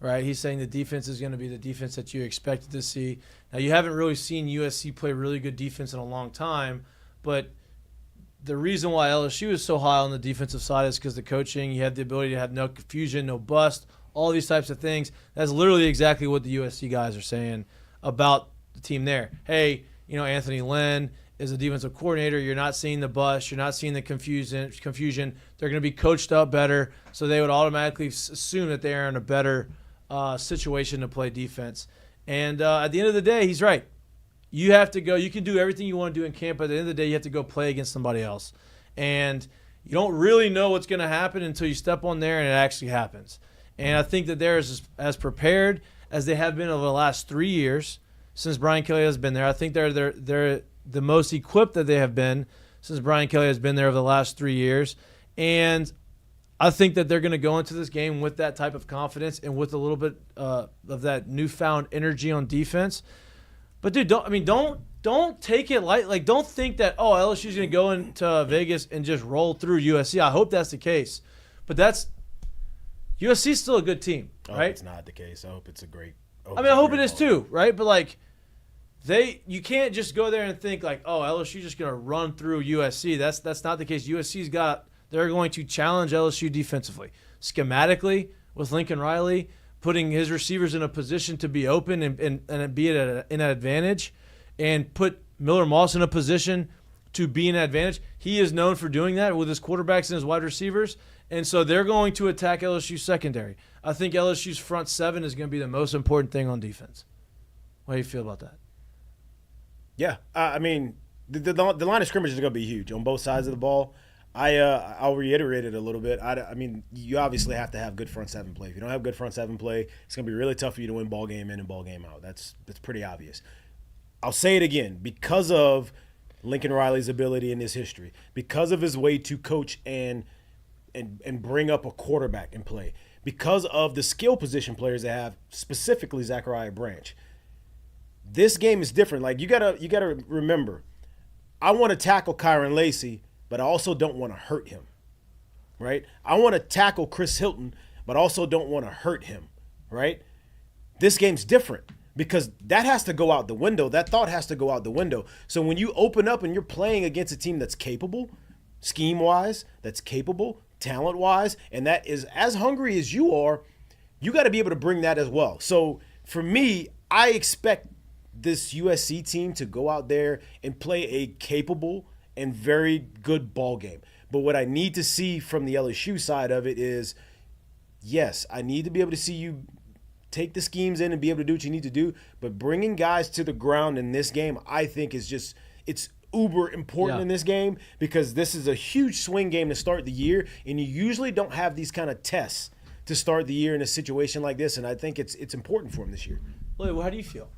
right? He's saying the defense is going to be the defense that you expected to see. Now, you haven't really seen USC play really good defense in a long time, but the reason why LSU is so high on the defensive side is because the coaching, you have the ability to have no confusion, no bust, all these types of things. That's literally exactly what the USC guys are saying about the team there. Hey, Anthony Lynn is a defensive coordinator. You're not seeing the bust. You're not seeing the confusion. They're going to be coached up better, so they would automatically assume that they are in a better situation to play defense. And at the end of the day, he's right. You have to go. You can do everything you want to do in camp, but at the end of the day, you have to go play against somebody else. And you don't really know what's going to happen until you step on there and it actually happens. And I think that they're as prepared as they have been over the last 3 years since Brian Kelly has been there. I think they're the most equipped that they have been since Brian Kelly has been there over the last 3 years. And I think that they're going to go into this game with that type of confidence and with a little bit of that newfound energy on defense. But dude, don't take it light. Like, don't think that LSU's going to go into Vegas and just roll through USC. I hope that's the case, but USC's still a good team, right? I hope it's not the case. I hope it's a great. I hope it is too, right? But you can't just go there and think LSU's just going to run through USC. That's not the case. They're going to challenge LSU defensively, schematically with Lincoln Riley, putting his receivers in a position to be open and be in an advantage, and put Miller Moss in a position to be an advantage. He is known for doing that with his quarterbacks and his wide receivers, and so they're going to attack LSU's secondary. I think LSU's front seven is going to be the most important thing on defense. What do you feel about that? Yeah, the line of scrimmage is going to be huge on both sides of the ball. I'll reiterate it a little bit. You obviously have to have good front seven play. If you don't have good front seven play, it's going to be really tough for you to win ball game in and ball game out. That's pretty obvious. I'll say it again, because of Lincoln Riley's ability and his history, because of his way to coach and bring up a quarterback and play, because of the skill position players they have, specifically Zachariah Branch. This game is different. Like you gotta remember, I want to tackle Kyron Lacy, but I also don't want to hurt him. Right? I want to tackle Chris Hilton, but also don't want to hurt him. Right? This game's different because that has to go out the window. That thought has to go out the window. So when you open up and you're playing against a team that's capable, scheme-wise, that's capable, talent-wise, and that is as hungry as you are, you got to be able to bring that as well. So for me, I expect this USC team to go out there and play a capable and very good ball game. But what I need to see from the LSU side of it is, yes, I need to be able to see you take the schemes in and be able to do what you need to do. But bringing guys to the ground in this game, I think is just it's uber important in this game because this is a huge swing game to start the year, and you usually don't have these kind of tests to start the year in a situation like this. And I think it's important for him this year. Lloyd, well, how do you feel?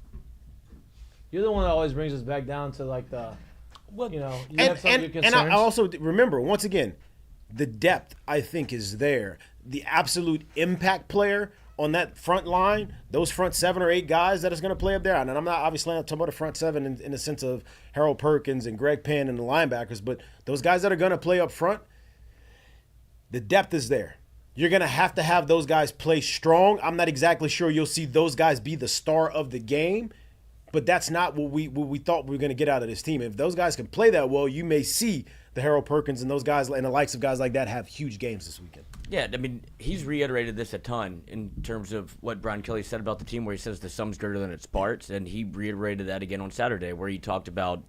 You're the one that always brings us back down to like the, you have some of your concerns. And I also remember, once again, the depth I think is there. The absolute impact player on that front line, those front 7 or 8 guys that is going to play up there. And I'm not obviously not talking about the front 7 in the sense of Harold Perkins and Greg Penn and the linebackers, but those guys that are going to play up front, the depth is there. You're going to have those guys play strong. I'm not exactly sure you'll see those guys be the star of the game, but that's not what we thought we were going to get out of this team. If those guys can play that well, you may see the Harold Perkins and those guys and the likes of guys like that have huge games this weekend. Yeah, I mean, he's reiterated this a ton in terms of what Brian Kelly said about the team, where he says the sum's greater than its parts, and he reiterated that again on Saturday, where he talked about,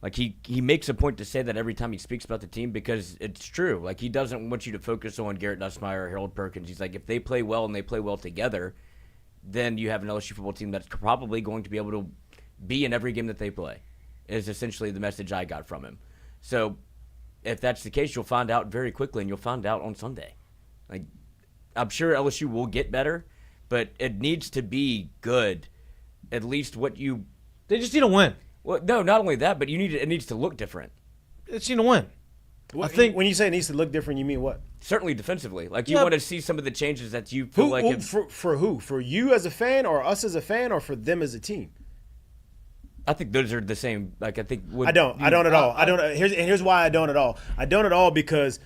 like, he makes a point to say that every time he speaks about the team because it's true. Like, he doesn't want you to focus on Garrett Nussmeier or Harold Perkins. He's like, if they play well and they play well together, then you have an LSU football team that's probably going to be able to be in every game that they play, is essentially the message I got from him. So if that's the case, you'll find out very quickly, and you'll find out on Sunday. Like, I'm sure LSU will get better, but it needs to be good. At least what you... They just need to win. Well, no, not only that, but it needs to look different. It's need to win. I think when you say it needs to look different, you mean what? Certainly defensively. Like, you want to see some of the changes that you feel For who? For you as a fan, or us as a fan, or for them as a team? I think those are the same. Like, I think... I don't at all. Here's why I don't at all. I don't at all because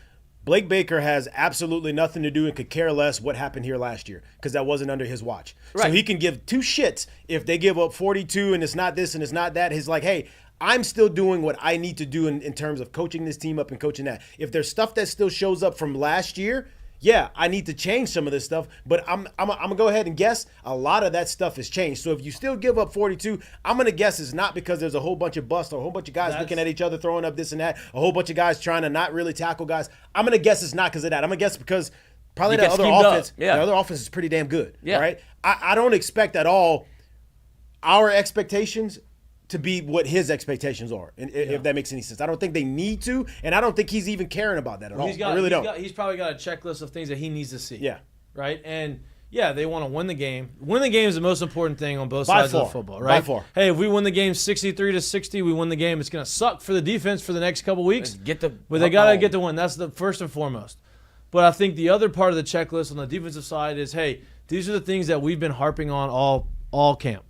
Blake Baker has absolutely nothing to do and could care less what happened here last year because that wasn't under his watch. Right. So he can give 2 shits if they give up 42 and it's not this and it's not that. He's like, hey, I'm still doing what I need to do in terms of coaching this team up and coaching that. If there's stuff that still shows up from last year, yeah, I need to change some of this stuff, but I'm going to go ahead and guess a lot of that stuff has changed. So if you still give up 42, I'm going to guess it's not because there's a whole bunch of busts or a whole bunch of guys looking at each other, throwing up this and that, a whole bunch of guys trying to not really tackle guys. I'm going to guess it's not because of that. I'm going to guess because probably the other offense is pretty damn good, right? I don't expect at all our expectations to be what his expectations are, and if that makes any sense. I don't think they need to, and I don't think he's even caring about that at all. I really don't. He's probably got a checklist of things that he needs to see. Yeah. Right? And, yeah, they want to win the game. Win the game is the most important thing on both sides of the football, right? By far. Hey, if we win the game 63-60, we win the game. It's going to suck for the defense for the next couple weeks. But they got to get the win. That's the first and foremost. But I think the other part of the checklist on the defensive side is, hey, these are the things that we've been harping on all camp.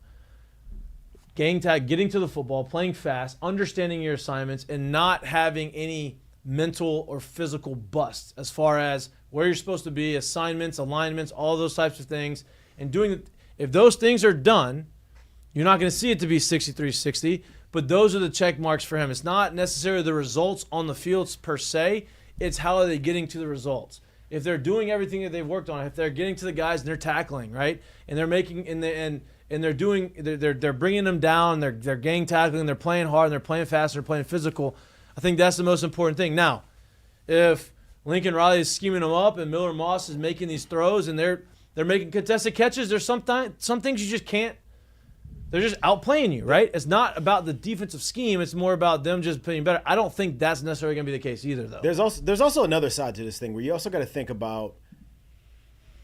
Gang tag, getting to the football, playing fast, understanding your assignments, and not having any mental or physical busts as far as where you're supposed to be, assignments, alignments, all those types of things. And doing it, if those things are done, you're not going to see it to be 63-60, but those are the check marks for him. It's not necessarily the results on the fields per se. It's how are they getting to the results. If they're doing everything that they've worked on, if they're getting to the guys and they're tackling, right, and they're making and they're bringing them down, they're gang tackling, they're playing hard, and they're playing fast, they're playing physical. I think that's the most important thing. Now, if Lincoln Riley is scheming them up and Miller Moss is making these throws and they're making contested catches, there's some things you just can't. They're just outplaying you, right? It's not about the defensive scheme. It's more about them just playing better. I don't think that's necessarily going to be the case either, though. There's also another side to this thing where you also got to think about,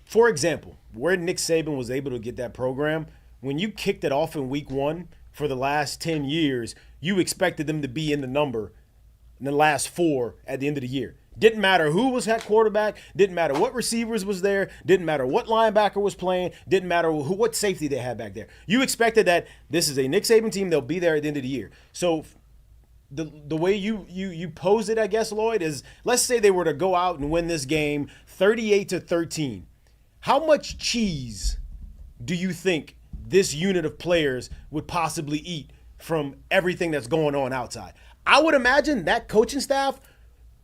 for example, where Nick Saban was able to get that program. When you kicked it off in week 1 for the last 10 years, you expected them to be in the number in the last 4 at the end of the year. Didn't matter who was at quarterback. Didn't matter what receivers was there. Didn't matter what linebacker was playing. Didn't matter what safety they had back there. You expected that this is a Nick Saban team. They'll be there at the end of the year. So the way you pose it, I guess, Lloyd, is let's say they were to go out and win this game 38-13. How much cheese do you think this unit of players would possibly eat from everything that's going on outside? I would imagine that coaching staff,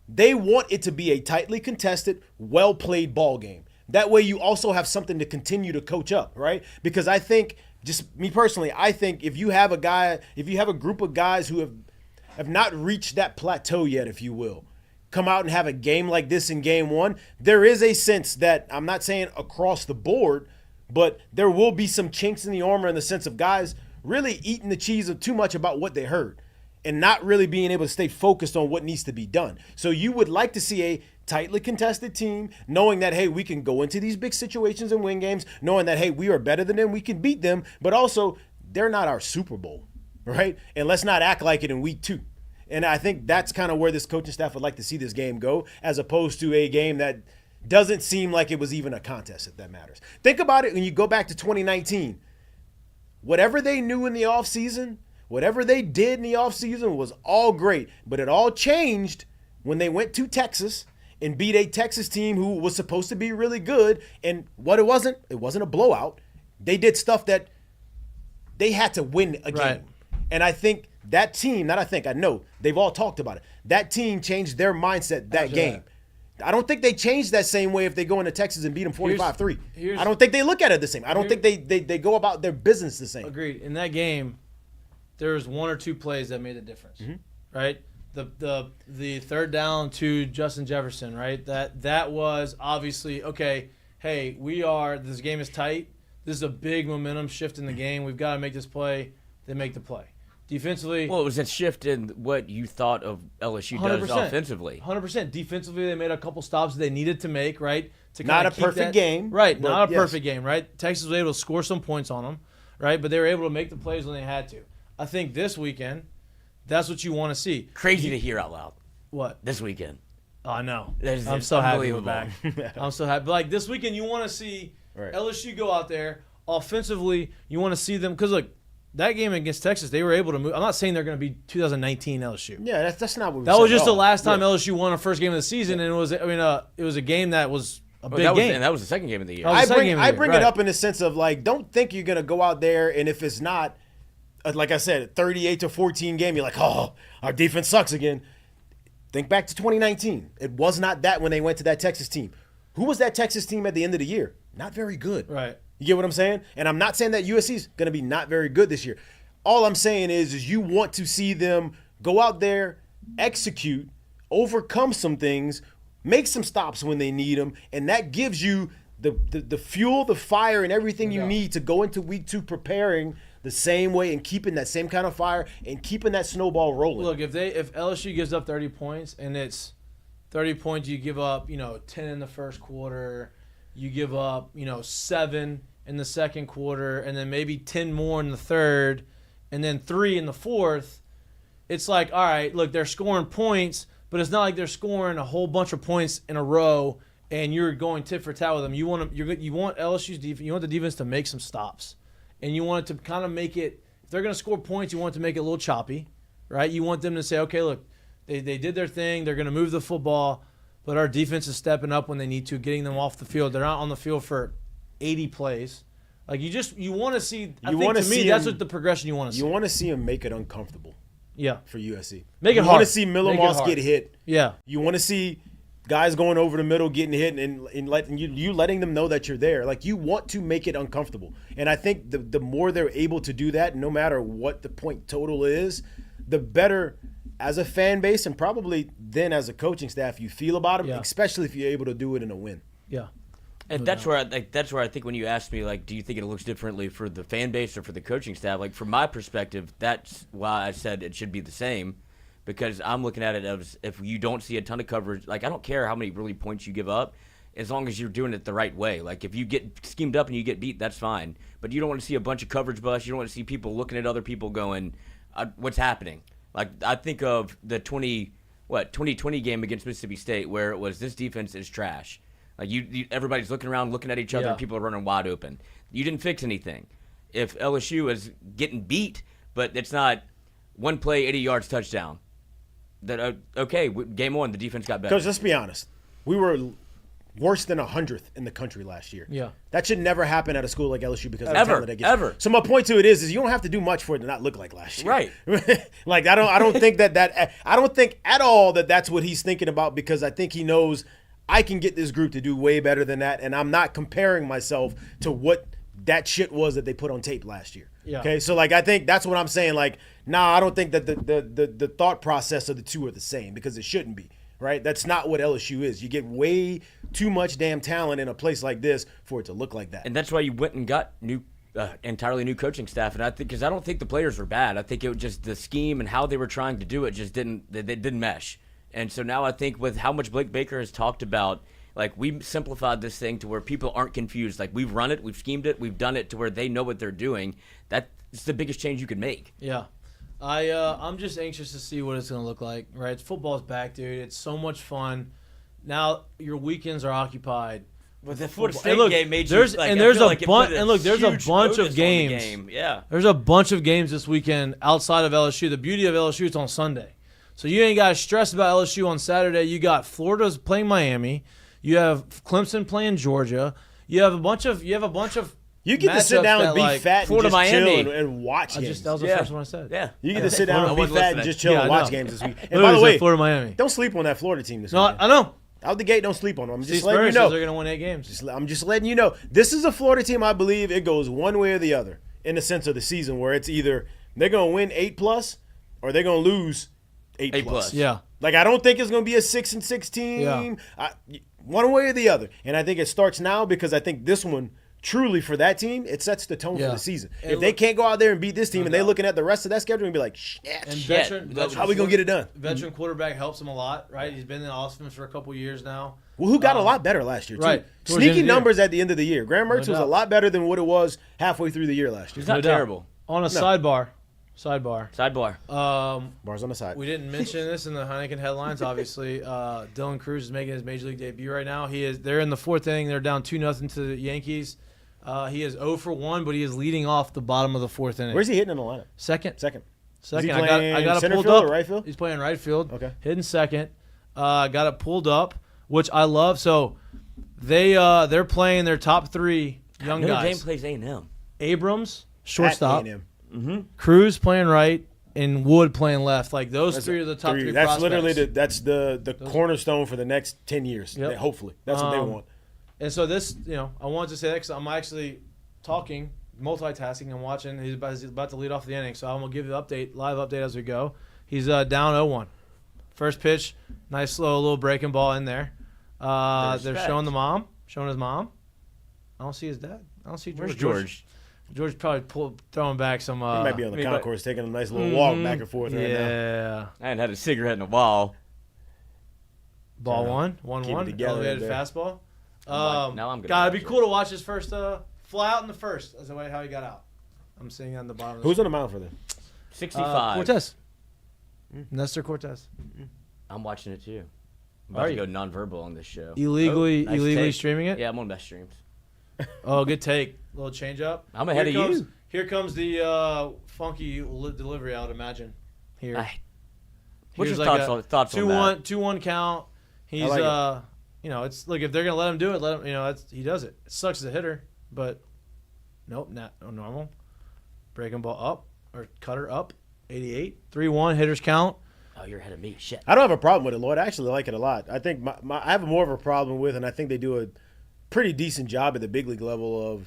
they want it to be a tightly contested, well-played ball game. That way you also have something to continue to coach up, right? Because I think, just me personally, I think if you have a group of guys who have not reached that plateau yet, if you will, come out and have a game like this in game one, there is a sense that, I'm not saying across the board, but there will be some chinks in the armor in the sense of guys really eating the cheese of too much about what they heard and not really being able to stay focused on what needs to be done. So you would like to see a tightly contested team, knowing that, hey, we can go into these big situations and win games, knowing that, hey, we are better than them, we can beat them, but also they're not our Super Bowl, right? And let's not act like it in week 2. And I think that's kind of where this coaching staff would like to see this game go, as opposed to a game that doesn't seem like it was even a contest, if that matters. Think about it when you go back to 2019. Whatever they knew in the offseason, whatever they did in the offseason was all great, but it all changed when they went to Texas and beat a Texas team who was supposed to be really good. And what it wasn't a blowout. They did stuff that they had to win a game. Right. And I think that team, I know, they've all talked about it. That team changed their mindset that game. I don't think they change that same way if they go into Texas and beat them 45-3. I don't think they look at it the same. I don't think they go about their business the same. Agreed. In that game, there was 1 or 2 plays that made a difference, right? The third down to Justin Jefferson, right? That was obviously, okay, hey, this game is tight. This is a big momentum shift in the game. We've got to make this play. They make the play. Defensively, well, it was a shift in what you thought of LSU does offensively. 100%. Defensively, they made a couple stops they needed to make, right? To not a perfect game. Right, not a perfect game, right? Texas was able to score some points on them, right? But they were able to make the plays when they had to. I think this weekend, that's what you want to see. Crazy to hear out loud. What? This weekend. Oh, I know. It's I'm so happy we're unbelievable. back. I'm so happy. But like this weekend, you want to see LSU go out there offensively. You want to see them because look, that game against Texas, they were able to move. I'm not saying they're going to be 2019 LSU. Yeah, that's not what we That said was just at the all. last time LSU won a first game of the season, and it was a game that was a big game. And that was the second game of the year. That was I bring it up in the sense of like, don't think you're going to go out there and if it's not, like I said, 38-14 game, you're like, oh, our defense sucks again. Think back to 2019. It was not that when they went to that Texas team. Who was that Texas team at the end of the year? Not very good. Right. You get what I'm saying? And I'm not saying that USC is going to be not very good this year. All I'm saying is you want to see them go out there, execute, overcome some things, make some stops when they need them, and that gives you the fuel, the fire, and everything you need to go into week 2 preparing the same way and keeping that same kind of fire and keeping that snowball rolling. Look, if LSU gives up 30 points and it's 30 points, you give up 10 in the first quarter, you give up 7 in the second quarter, and then maybe 10 more in the third, and then 3 in the fourth. It's like, all right, look, they're scoring points, but it's not like they're scoring a whole bunch of points in a row and you're going tit for tat with them. You want LSU's defense. You want the defense to make some stops, and you want it to kind of make it. If they're going to score points, you want it to make it a little choppy, right? You want them to say, okay, look, they did their thing. They're going to move the football, but our defense is stepping up when they need to, getting them off the field. They're not on the field for 80 plays. Like you want to see. I think to me, that's what the progression you want to see. You want to see them make it uncomfortable. Yeah. For USC. Make it you hard. You want to see Miller Moss get hit. Yeah. You want to see guys going over the middle getting hit and letting them know that you're there. Like, you want to make it uncomfortable. And I think the more they're able to do that, no matter what the point total is, the better as a fan base and probably then as a coaching staff you feel about them, especially if you're able to do it in a win. Yeah. And that's where I think when you ask me, like, do you think it looks differently for the fan base or for the coaching staff? Like, from my perspective, that's why I said it should be the same, because I'm looking at it as if you don't see a ton of coverage. Like, I don't care how many really points you give up, as long as you're doing it the right way. Like, if you get schemed up and you get beat, that's fine. But you don't want to see a bunch of coverage busts. You don't want to see people looking at other people going, what's happening? Like, I think of the 2020 game against Mississippi State where it was this defense is trash. Like everybody's looking around, looking at each other, and people are running wide open. You didn't fix anything. If LSU is getting beat, but it's not one play, 80 yards, touchdown, then okay, game on, the defense got better. Because let's be honest, we were worse than 100th in the country last year. Yeah. That should never happen at a school like LSU because of the Ever, talent that gets. ever. So my point to it is you don't have to do much for it to not look like last year. Right. Like I don't think I don't think at all that that's what he's thinking about, because I think he knows I can get this group to do way better than that, and I'm not comparing myself to what that shit was that they put on tape last year. Yeah. Okay, so like I think that's what I'm saying. Like, I don't think that the thought process of the two are the same, because it shouldn't be. Right? That's not what LSU is. You get way too much damn talent in a place like this for it to look like that. And that's why you went and got entirely new coaching staff. And I think because I don't think the players were bad. I think it was just the scheme and how they were trying to do it just didn't mesh. And so now I think with how much Blake Baker has talked about, like, we simplified this thing to where people aren't confused. Like, we've run it, we've schemed it, we've done it to where they know what they're doing. That's the biggest change you could make. Yeah. I'm just anxious to see what it's going to look like, right? Football's back, dude. It's so much fun. Now your weekends are occupied. But the Florida Football. State Look, game made there's you like, and I there's feel a like it bunch put and look, there's a huge bunch of onus on the games. game. Yeah. There's a bunch of games this weekend outside of LSU. The beauty of LSU is on Sunday. So you ain't got to stress about LSU on Saturday. You got Florida's playing Miami. You have Clemson playing Georgia. You have a bunch of You get to sit down and be fat Florida, and just Miami. chill and watch games. That was the first one I said. Yeah. You get to sit down and I be wasn't fat and listening. just chill Yeah, and I watch know. games this week. And Literally by the way, said Florida, Miami. don't sleep on that Florida team this No, weekend. I know. Out the gate, don't sleep on them. I'm just Steve letting you Spurrier know. says they're going to win 8 games. I'm just letting you know. This is a Florida team, I believe it goes one way or the other in the sense of the season, where it's either they're going to win 8+ or they're going to lose 8+. Yeah. Like, I don't think it's going to be a 6-6 team. Yeah. One way or the other. And I think it starts now, because I think this one, truly for that team, it sets the tone for the season. If they can't go out there and beat this team and they're looking at the rest of that schedule and be like, shit, how we going to get it done? Veteran quarterback helps him a lot, right? He's been in the offense for a couple years now. Well, who got a lot better last year, too. Right. Towards the end Sneaky of the year. numbers at the end of the year. Graham Mertz was a doubt. lot better than what it was halfway through the year last year. It's not doubt. terrible. On a sidebar. Sidebar. Bars on the side. We didn't mention this in the Heineken headlines. Obviously, Dylan Crews is making his major league debut right now. They're in the 4th inning. They're down 2-0 to the Yankees. He is 0 for 1, but he is leading off the bottom of the 4th inning. Where's he hitting in the lineup? Second. Second. Second. Is he I got playing it center pulled field up. or right field? He's playing right field. Okay. Hitting second. Got it pulled up, which I love. So they're playing their top 3 young Notre guys. Dame plays A&M. Abrams, shortstop. At A&M. Cruz playing right, and Wood playing left. Like those 3 are the top 3 That's prospects. literally the cornerstone for the next 10 years. Yep. Hopefully. That's what they want. And so this, I wanted to say that because I'm actually talking, multitasking, and watching. He's about to lead off the inning, so I'm going to give you the live update as we go. He's down 0-1. First pitch, nice slow little breaking ball in there. They're showing his mom. I don't see his dad. I don't see George. Where's George? George probably throwing back some. He might be on the concourse taking a nice little walk back and forth right now. Yeah. I hadn't had a cigarette in a while. Ball Keep it 1-1. together Elevated right there. fastball. Now I'm gonna God, it'd watch be it. cool to watch his first fly out in the first. That's the way how he got out. I'm seeing that on the bottom. Who's on the mound for them? 65. Cortez. Nestor Cortez. I'm watching it too. I'm Are about to you? go nonverbal on this show. Illegally nice take. streaming it? Yeah, I'm on best streams. Oh, good take. Little change up. I'm ahead of you. Here comes the funky delivery, I would imagine. Here. What's Here's your like thoughts on that? 2-1 count. He's like it's look, if they're gonna let him do it, let him. He does it. It sucks as a hitter, but nope, not normal. Breaking ball up or cutter up. 88. 3-1 hitters count. Oh, you're ahead of me. Shit. I don't have a problem with it, Lloyd. I actually like it a lot. I think I have more of a problem with, and I think they do a pretty decent job at the big league level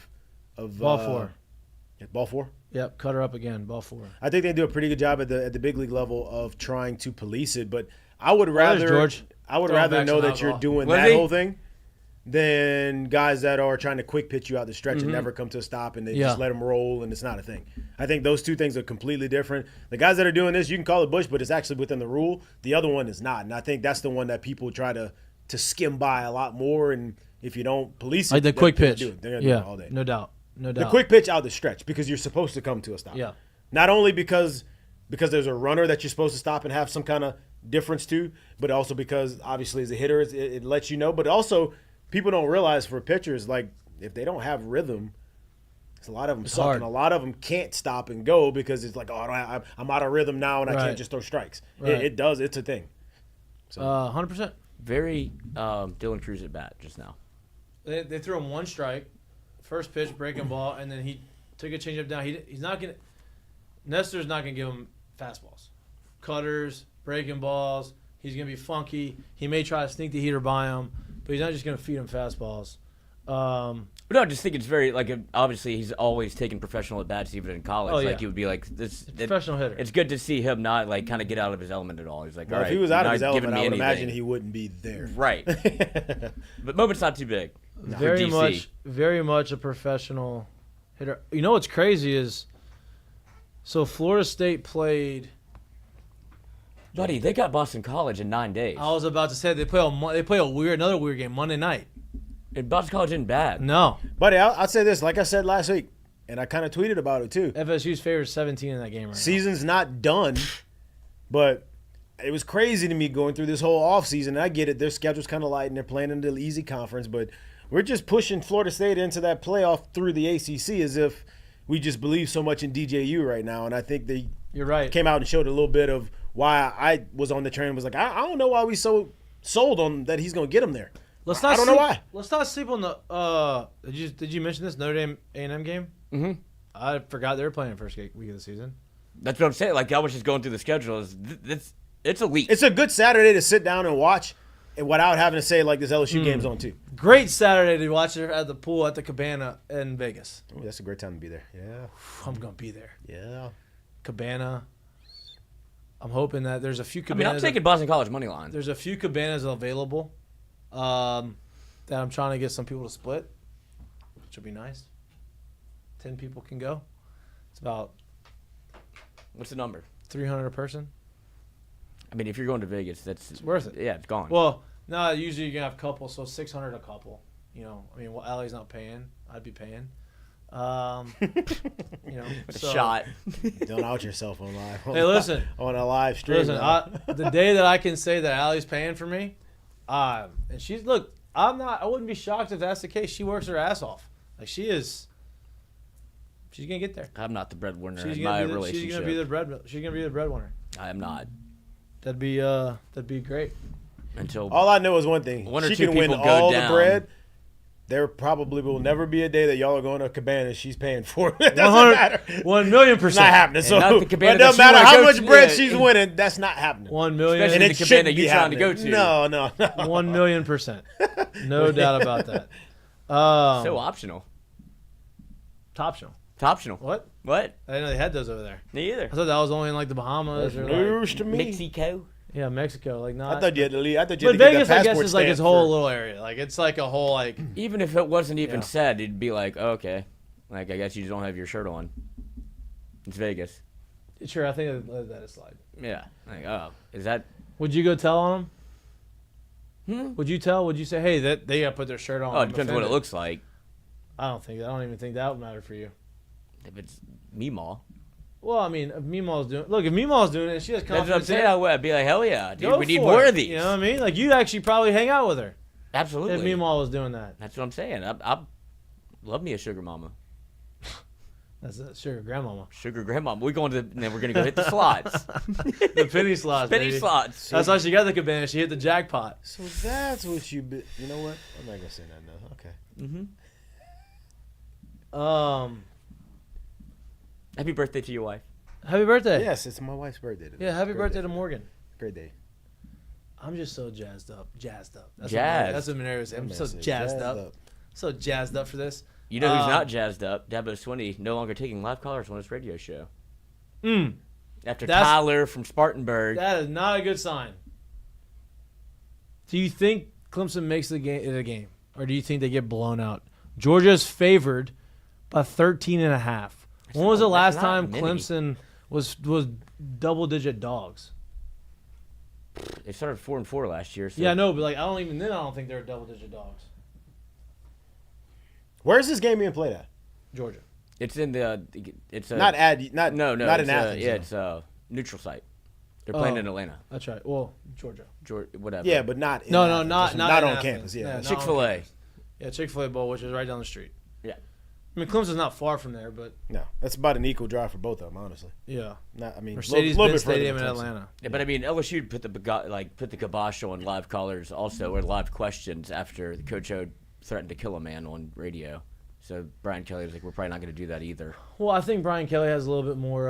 of Ball 4. Ball 4. Yep, cutter up again. Ball 4. I think they do a pretty good job at the big league level of trying to police it, but I would rather George. I would Throwing rather back know some that you're alcohol. doing Was that he? whole thing than guys that are trying to quick pitch you out the stretch and never come to a stop and they just let them roll and it's not a thing. I think those two things are completely different. The guys that are doing this, you can call it bush, but it's actually within the rule. The other one is not, and I think that's the one that people try to skim by a lot more. And if you don't police it, Like the quick they're gonna pitch. do it. They're gonna do it all day. No doubt. The quick pitch out the stretch because you're supposed to come to a stop. Yeah. Not only because there's a runner that you're supposed to stop and have some kind of difference too, but also because obviously as a hitter, it lets you know. But also, people don't realize for pitchers, like if they don't have rhythm, a lot of them suck, hard. and a lot of them can't stop and go because it's like, I'm out of rhythm now, and I Right. can't just throw strikes. Right. It does. It's a thing. 100%. Very Dylan Crews at bat just now. They threw him one strike, first pitch, breaking ball, and then he took a changeup down. He's not gonna. Nestor's not gonna give him fastballs, cutters, breaking balls. He's gonna be funky. He may try to sneak the heater by him, but he's not just gonna feed him fastballs. But no, I just think it's very obviously he's always taken professional at bats even in college. Oh, yeah. Like he would be like this Professional hitter. It's good to see him not kind of get out of his element at all. He's like, Well, all if right, he was out you're of his not giving element, me I would anything. imagine he wouldn't be there. Right. But moment's not too big. for very DC. very much a professional hitter. You know what's crazy is, so Florida State played. Buddy, they got Boston College in 9 days. I was about to say they play another weird game Monday night. And Boston College isn't bad. No, Buddy, I'll say this, like I said last week, and I kind of tweeted about it too. FSU's favorite 17 in that game right Season's not done, but it was crazy to me going through this whole offseason. And I get it. Their schedule's kind of light, and they're playing in the easy conference, but we're just pushing Florida State into that playoff through the ACC as if we just believe so much in DJU right now. And I think they You're right. came out and showed a little bit of why I was on the train and was like, I don't know why we so sold on that he's going to get him there. Let's not I don't know sleep- why. Let's not sleep on the. Did you mention this Notre Dame A&M game? Mm-hmm. I forgot they were playing the first week of the season. That's what I'm saying. Like, I was just going through the schedule. It's elite. It's a good Saturday to sit down and watch and without having to say, like, this LSU game's on too. Great Saturday to watch it at the pool at the Cabana in Vegas. Ooh, that's a great time to be there. Yeah. I'm gonna be there. Yeah. Cabana. I'm hoping that there's a few I cabanas. mean, I'm taking Boston College money line. There's a few cabanas available that I'm trying to get some people to split, which would be nice. 10 people can go. It's about What's the number? $300 a person. I mean, if you're going to Vegas, It's worth it. Yeah, it's gone. Well, no, usually you're gonna have couples, so $600 a couple. You know, I mean, well, Allie's not paying. I'd be paying. You know, a so- shot. Don't out yourself on live. Hey, listen. On a live stream. Listen, the day that I can say that Allie's paying for me, and she's I wouldn't be shocked if that's the case. She works her ass off. Like she is. She's gonna get there. I'm not the breadwinner She's in my gonna be relationship. she's gonna be the breadwinner. I am not. That'd be great. Until all I know is one thing. One or she two can win people go all down. the bread. There probably will never be a day that y'all are going to a cabana she's paying for. It doesn't matter. 1,000,000%. It's not happening. So not the cabana it doesn't that you matter wanna how go much to. bread Yeah. she's winning. That's not happening. 1,000,000. Especially And the it cabana shouldn't be you're trying to happening. go to. No. 1,000,000%. No doubt about that. So optional. Toptional. Toptional. What? What? I didn't know they had those over there. Me either. I thought that was only in like the Bahamas or like, News to me. Mexico. yeah, Mexico. Like not. I thought you had to leave. I thought you But had to get Vegas, that I guess, passport is like its stamp whole for- little area. Like it's like a whole like. Even if it wasn't even Yeah. said, it'd be like, oh, okay. Like, I guess you just don't have your shirt on. It's Vegas. Sure, I think I'd let that slide. Yeah. Like, oh, is that... Would you go tell on them? Hmm? Would you tell? Would you say, hey, that they got to put their shirt on? Oh, it I'm depends what it offended. looks like. I don't even think that would matter for you. If it's Meemaw. Well, I mean, if Meemaw's doing it, she has That's what I'm confidence in saying. it. I would. I'd be like, hell yeah. Dude, Go we need for more it. of these. You know what I mean? Like you'd actually probably hang out with her Absolutely. if Meemaw was doing that. That's what I'm saying. I love me a sugar mama. That's sugar grandmama. Sugar grandmama. We're going to, and then we're going to go hit the slots. The penny slots. Penny baby. slots. That's why she got the cabana. She hit the jackpot. So that's what you. You know what? I'm not gonna say that now. Okay. Happy birthday to your wife. Happy birthday. Yes, it's my wife's birthday today. Yeah, happy Great birthday day. to Morgan. Great day. I'm just so jazzed up. That's Jazzed. That's what Minero was saying. I'm so Say jazzed up. So jazzed up for this. You know who's not jazzed up? Dabo Swinney, no longer taking live callers on his radio show. After That's- Tyler from Spartanburg. That is not a good sign. Do you think Clemson makes the game, or do you think they get blown out? Georgia's favored by 13.5. When was the That's last not time many. Clemson was double-digit dogs? They started 4-4 last year. So Yeah, I know, but like I don't think they're double-digit dogs. Where's this game being played at? Georgia. It's in the. It's a, Not no. in It's Athens. yeah, though. it's a neutral site. They're playing in Atlanta. That's right. Well, Georgia. Whatever. Yeah, but not. No, Athens. not Not in on Athens. campus. Yeah. not on Chick-fil-A. campus. Yeah, Chick-fil-A Bowl, which is right down the street. Yeah. I mean, Clemson's not far from there, but No, that's about an equal drive for both of them, honestly. yeah. Not, I mean, Mercedes-Benz Stadium in Atlanta. Yeah, but I mean, LSU put the kibosh on live callers also, or live questions after the Coach O threatened to kill a man on radio. So Brian Kelly was like, "We're probably not going to do that either." Well, I think Brian Kelly has a little bit more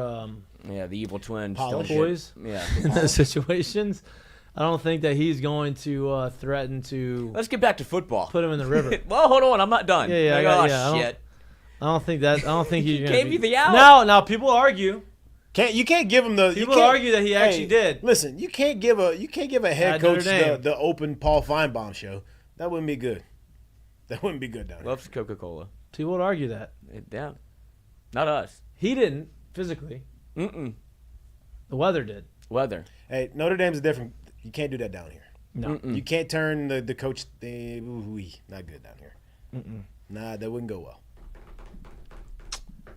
Yeah, the evil twin. Polish. poise Yeah. in those situations. I don't think that he's going to threaten to Let's get back to football. put him in the river. Well, hold on, I'm not done. Yeah, Like, I oh, don't- shit. I don't think he's going to gave you the out. Now people argue. You can't give him the. People you can't, argue that he actually did. Listen, you can't give a head At Notre coach Dame. the open Paul Feinbaum show. That wouldn't be good. That wouldn't be good down here. Loves Coca-Cola. People would argue that. Yeah. Not us. He didn't physically. Mm-mm. The weather did. Weather. Hey, Notre Dame's a different. You can't do that down here. No. You can't turn the coach. Not good down here. Nah, that wouldn't go well.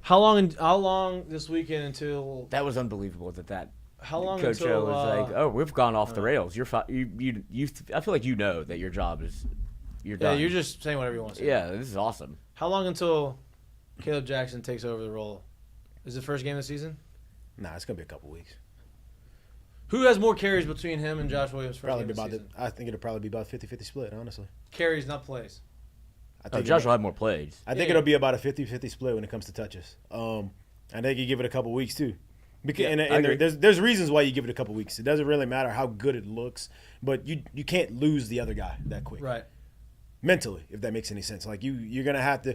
How long this weekend until? That was unbelievable that How long Coach until? O was like, "Oh, we've gone off the rails. You're you. I feel like you know that your job is you're Yeah, done." you're just saying whatever you want to say. Yeah, this is awesome. How long until Caleb Jackson takes over the role? Is it first game of the season? Nah, it's gonna be a couple weeks. Who has more carries between him and Josh Williams first Probably game be of the about. season? I think it'll probably be about 50-50 split. Honestly, Carries, not plays. I Oh, think Josh will have more plays. I think Yeah. it'll be about a 50-50 split when it comes to touches. I think you give it a couple weeks too. Because Yeah, I and agree. there's reasons why you give it a couple weeks. It doesn't really matter how good it looks, but you can't lose the other guy that quick. Right. Mentally, if that makes any sense. Like you're gonna have to.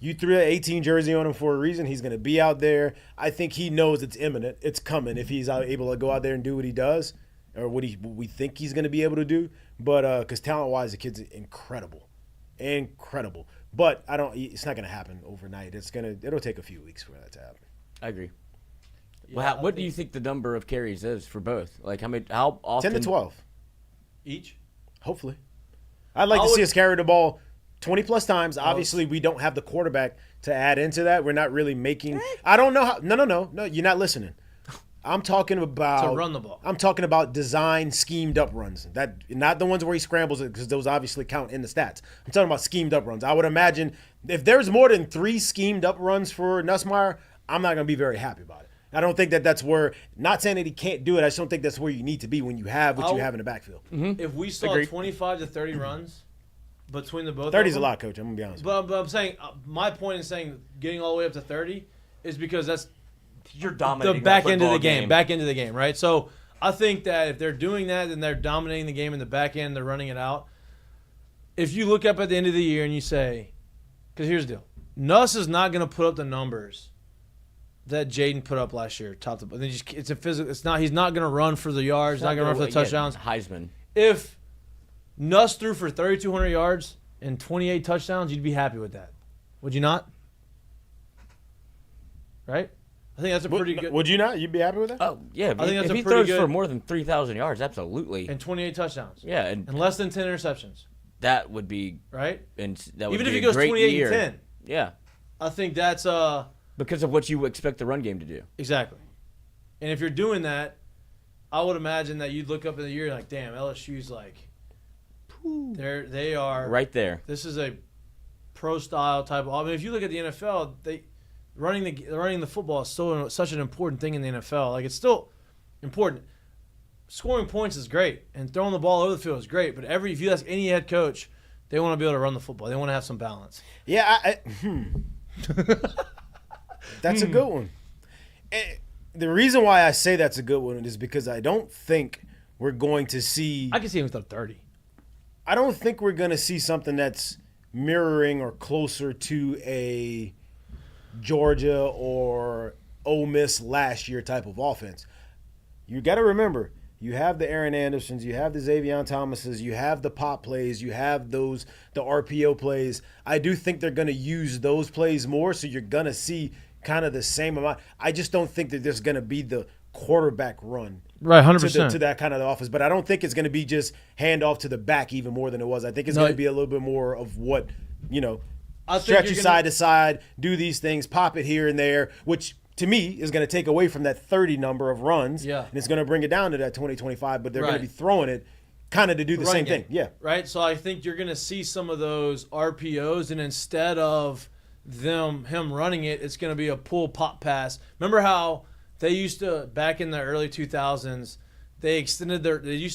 You threw an 18 jersey on him for a reason. He's gonna be out there. I think he knows it's imminent. It's coming if he's able to go out there and do what he does, or what we think he's gonna be able to do. But because talent-wise, the kid's incredible. But it's not gonna happen overnight. It'll take a few weeks for that to happen. I agree. Yeah, Well, what do you think the number of carries is for both? Like how often? 10 to 12, Each? hopefully. I'd like to see us carry the ball 20 plus times. Oh. Obviously, we don't have the quarterback to add into that. We're not really making. I don't know how. No. You're not listening. I'm talking about To run the ball. I'm talking about design, schemed up runs. That not the ones where he scrambles it, because those obviously count in the stats. I'm talking about schemed up runs. I would imagine if there's more than 3 schemed up runs for Nussmeier, I'm not going to be very happy about it. I don't think that's where. Not saying that he can't do it. I just don't think that's where you need to be when you have what you have in the backfield. If we saw Agreed. 25 to 30 runs between the both 30 of is a them, lot, Coach. I'm gonna be honest. But I'm saying my point in saying getting all the way up to 30 is because that's You're the dominating back that end of the football game. Back end of the game, right? So I think that if they're doing that, then they're dominating the game in the back end. They're running it out. If you look up at the end of the year and you say, because here's the deal, Nuss is not going to put up the numbers that Jaden put up last year. It's a physical. It's not. He's not going to run for the yards. Not going to run for the touchdowns. Heisman. If Nuss threw for 3,200 yards and 28 touchdowns, you'd be happy with that, would you not? Right? I think that's a pretty good. Would you not? You'd be happy with that? Oh yeah, I think that's if a he pretty throws good- for more than 3,000 yards, absolutely. And 28 touchdowns. Yeah, And less than 10 interceptions. that would be Right? that would Even be if he a goes great 28 year. and 10, Yeah, I think that's because of what you expect the run game to do. exactly. And if you're doing that, I would imagine that you'd look up in the year like, damn, LSU's like, they are Right there. This is a pro style type of. I mean, if you look at the NFL, running the football is such an important thing in the NFL. Like, it's still important. Scoring points is great, and throwing the ball over the field is great. But if you ask any head coach, they want to be able to run the football. They want to have some balance. Yeah, that's a good one. The reason why I say that's a good one is because I don't think we're going to see. I can see him with 30. I don't think we're going to see something that's mirroring or closer to a Georgia or Ole Miss last year type of offense. You got to remember, you have the Aaron Andersons, you have the Xavier Thomases, you have the pop plays, you have the RPO plays. I do think they're going to use those plays more, so you're going to see kind of the same amount. I just don't think that there's going to be the quarterback run. Right, 100%. To that kind of offense. But I don't think it's going to be just hand off to the back even more than it was. I think it's going to be a little bit more of what, I think stretch you're you side to side, do these things, pop it here and there, which to me, is going to take away from that 30 number of runs. Yeah. And it's going to bring it down to that 20, 25, but they're going Right. to be throwing it kind of to do the same Running thing. game, Yeah. Right? So I think you're going to see some of those RPOs, and instead of him running it, it's going to be a pull pop pass. Remember how they used to, back in the early 2000s, they used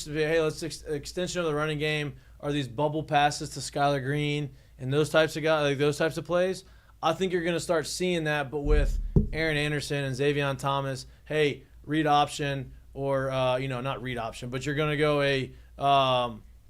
to be, hey, let's extension of the running game are these bubble passes to Skylar Green and those types of guys, like those types of plays. I think you're going to start seeing that, but with Aaron Anderson and Xavion Thomas, hey, read option or, not read option, but you're going to go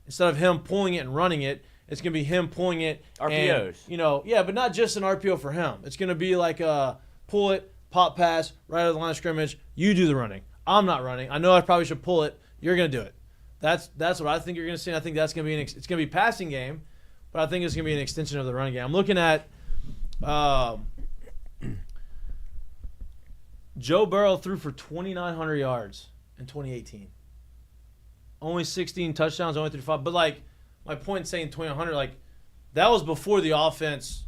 instead of him pulling it and running it, it's going to be him pulling it. RPOs. And, but not just an RPO for him. It's going to be like a pull it, pop pass, right at the line of scrimmage. You do the running. I'm not running. I know I probably should pull it. You're going to do it. That's what I think you're going to see. I think that's going to be it's going to be passing game, but I think it's going to be an extension of the running game. I'm looking at Joe Burrow threw for 2,900 yards in 2018. Only 16 touchdowns, only 35. But, my point saying 2,900, that was before the offense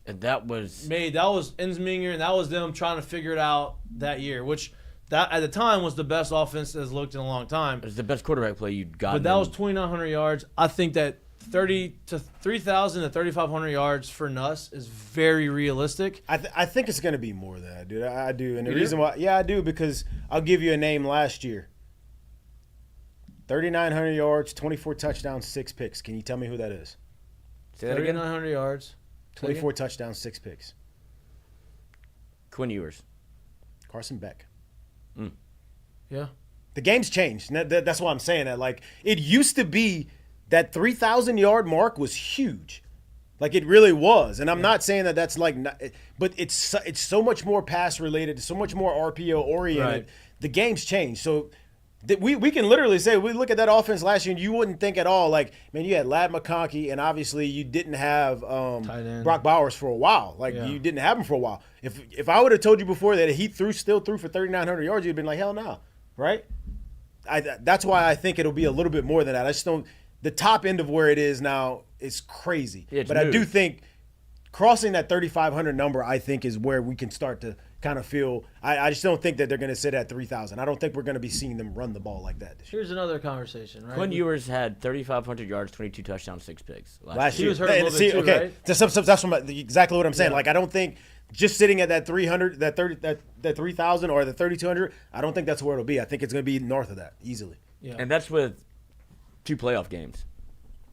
And that was made. That was Ensminger, and that was them trying to figure it out that year, which that at the time was the best offense that's looked in a long time. it was the best quarterback play you'd got. But that was 2,900 yards. I think that 3,000 to 3,500 yards for Nuss is very realistic. I think it's going to be more than that, dude. I do. And the You do? reason why, I do, because I'll give you a name last year. 3,900 yards, 24 touchdowns, 6 picks. Can you tell me who that is? Say that again. 3,900 yards. 24 touchdowns, 6 picks. Quinn Ewers. Carson Beck. Yeah. The game's changed. That's why I'm saying that. It used to be that 3,000-yard mark was huge. It really was. And I'm not saying that that's but it's so much more pass-related, so much more RPO-oriented. Right. The game's changed. So we can literally say, we look at that offense last year, and you wouldn't think at all, man, you had Ladd McConkey, and obviously you didn't have Tight end. Brock Bowers for a while. Yeah. You didn't have him for a while. If I would have told you before that he still threw for 3,900 yards, you'd have been like, hell no, right? That's why I think it'll be a little bit more than that. I just don't – the top end of where it is now is crazy. Yeah, it's but I do moved. think crossing that 3,500 number, I think, is where we can start to kind of feel – I just don't think that they're going to sit at 3,000. I don't think we're going to be seeing them run the ball like that this year. Here's another conversation, right? Quinn Ewers had 3,500 yards, 22 touchdowns, 6 picks. Last He year. was hurt a little bit too, okay. right? That's exactly what I'm saying. Yeah. I don't think just sitting at that 300, that 3,000 or the 3,200, I don't think that's where it'll be. I think it's going to be north of that easily. Yeah. And that's with 2 playoff games.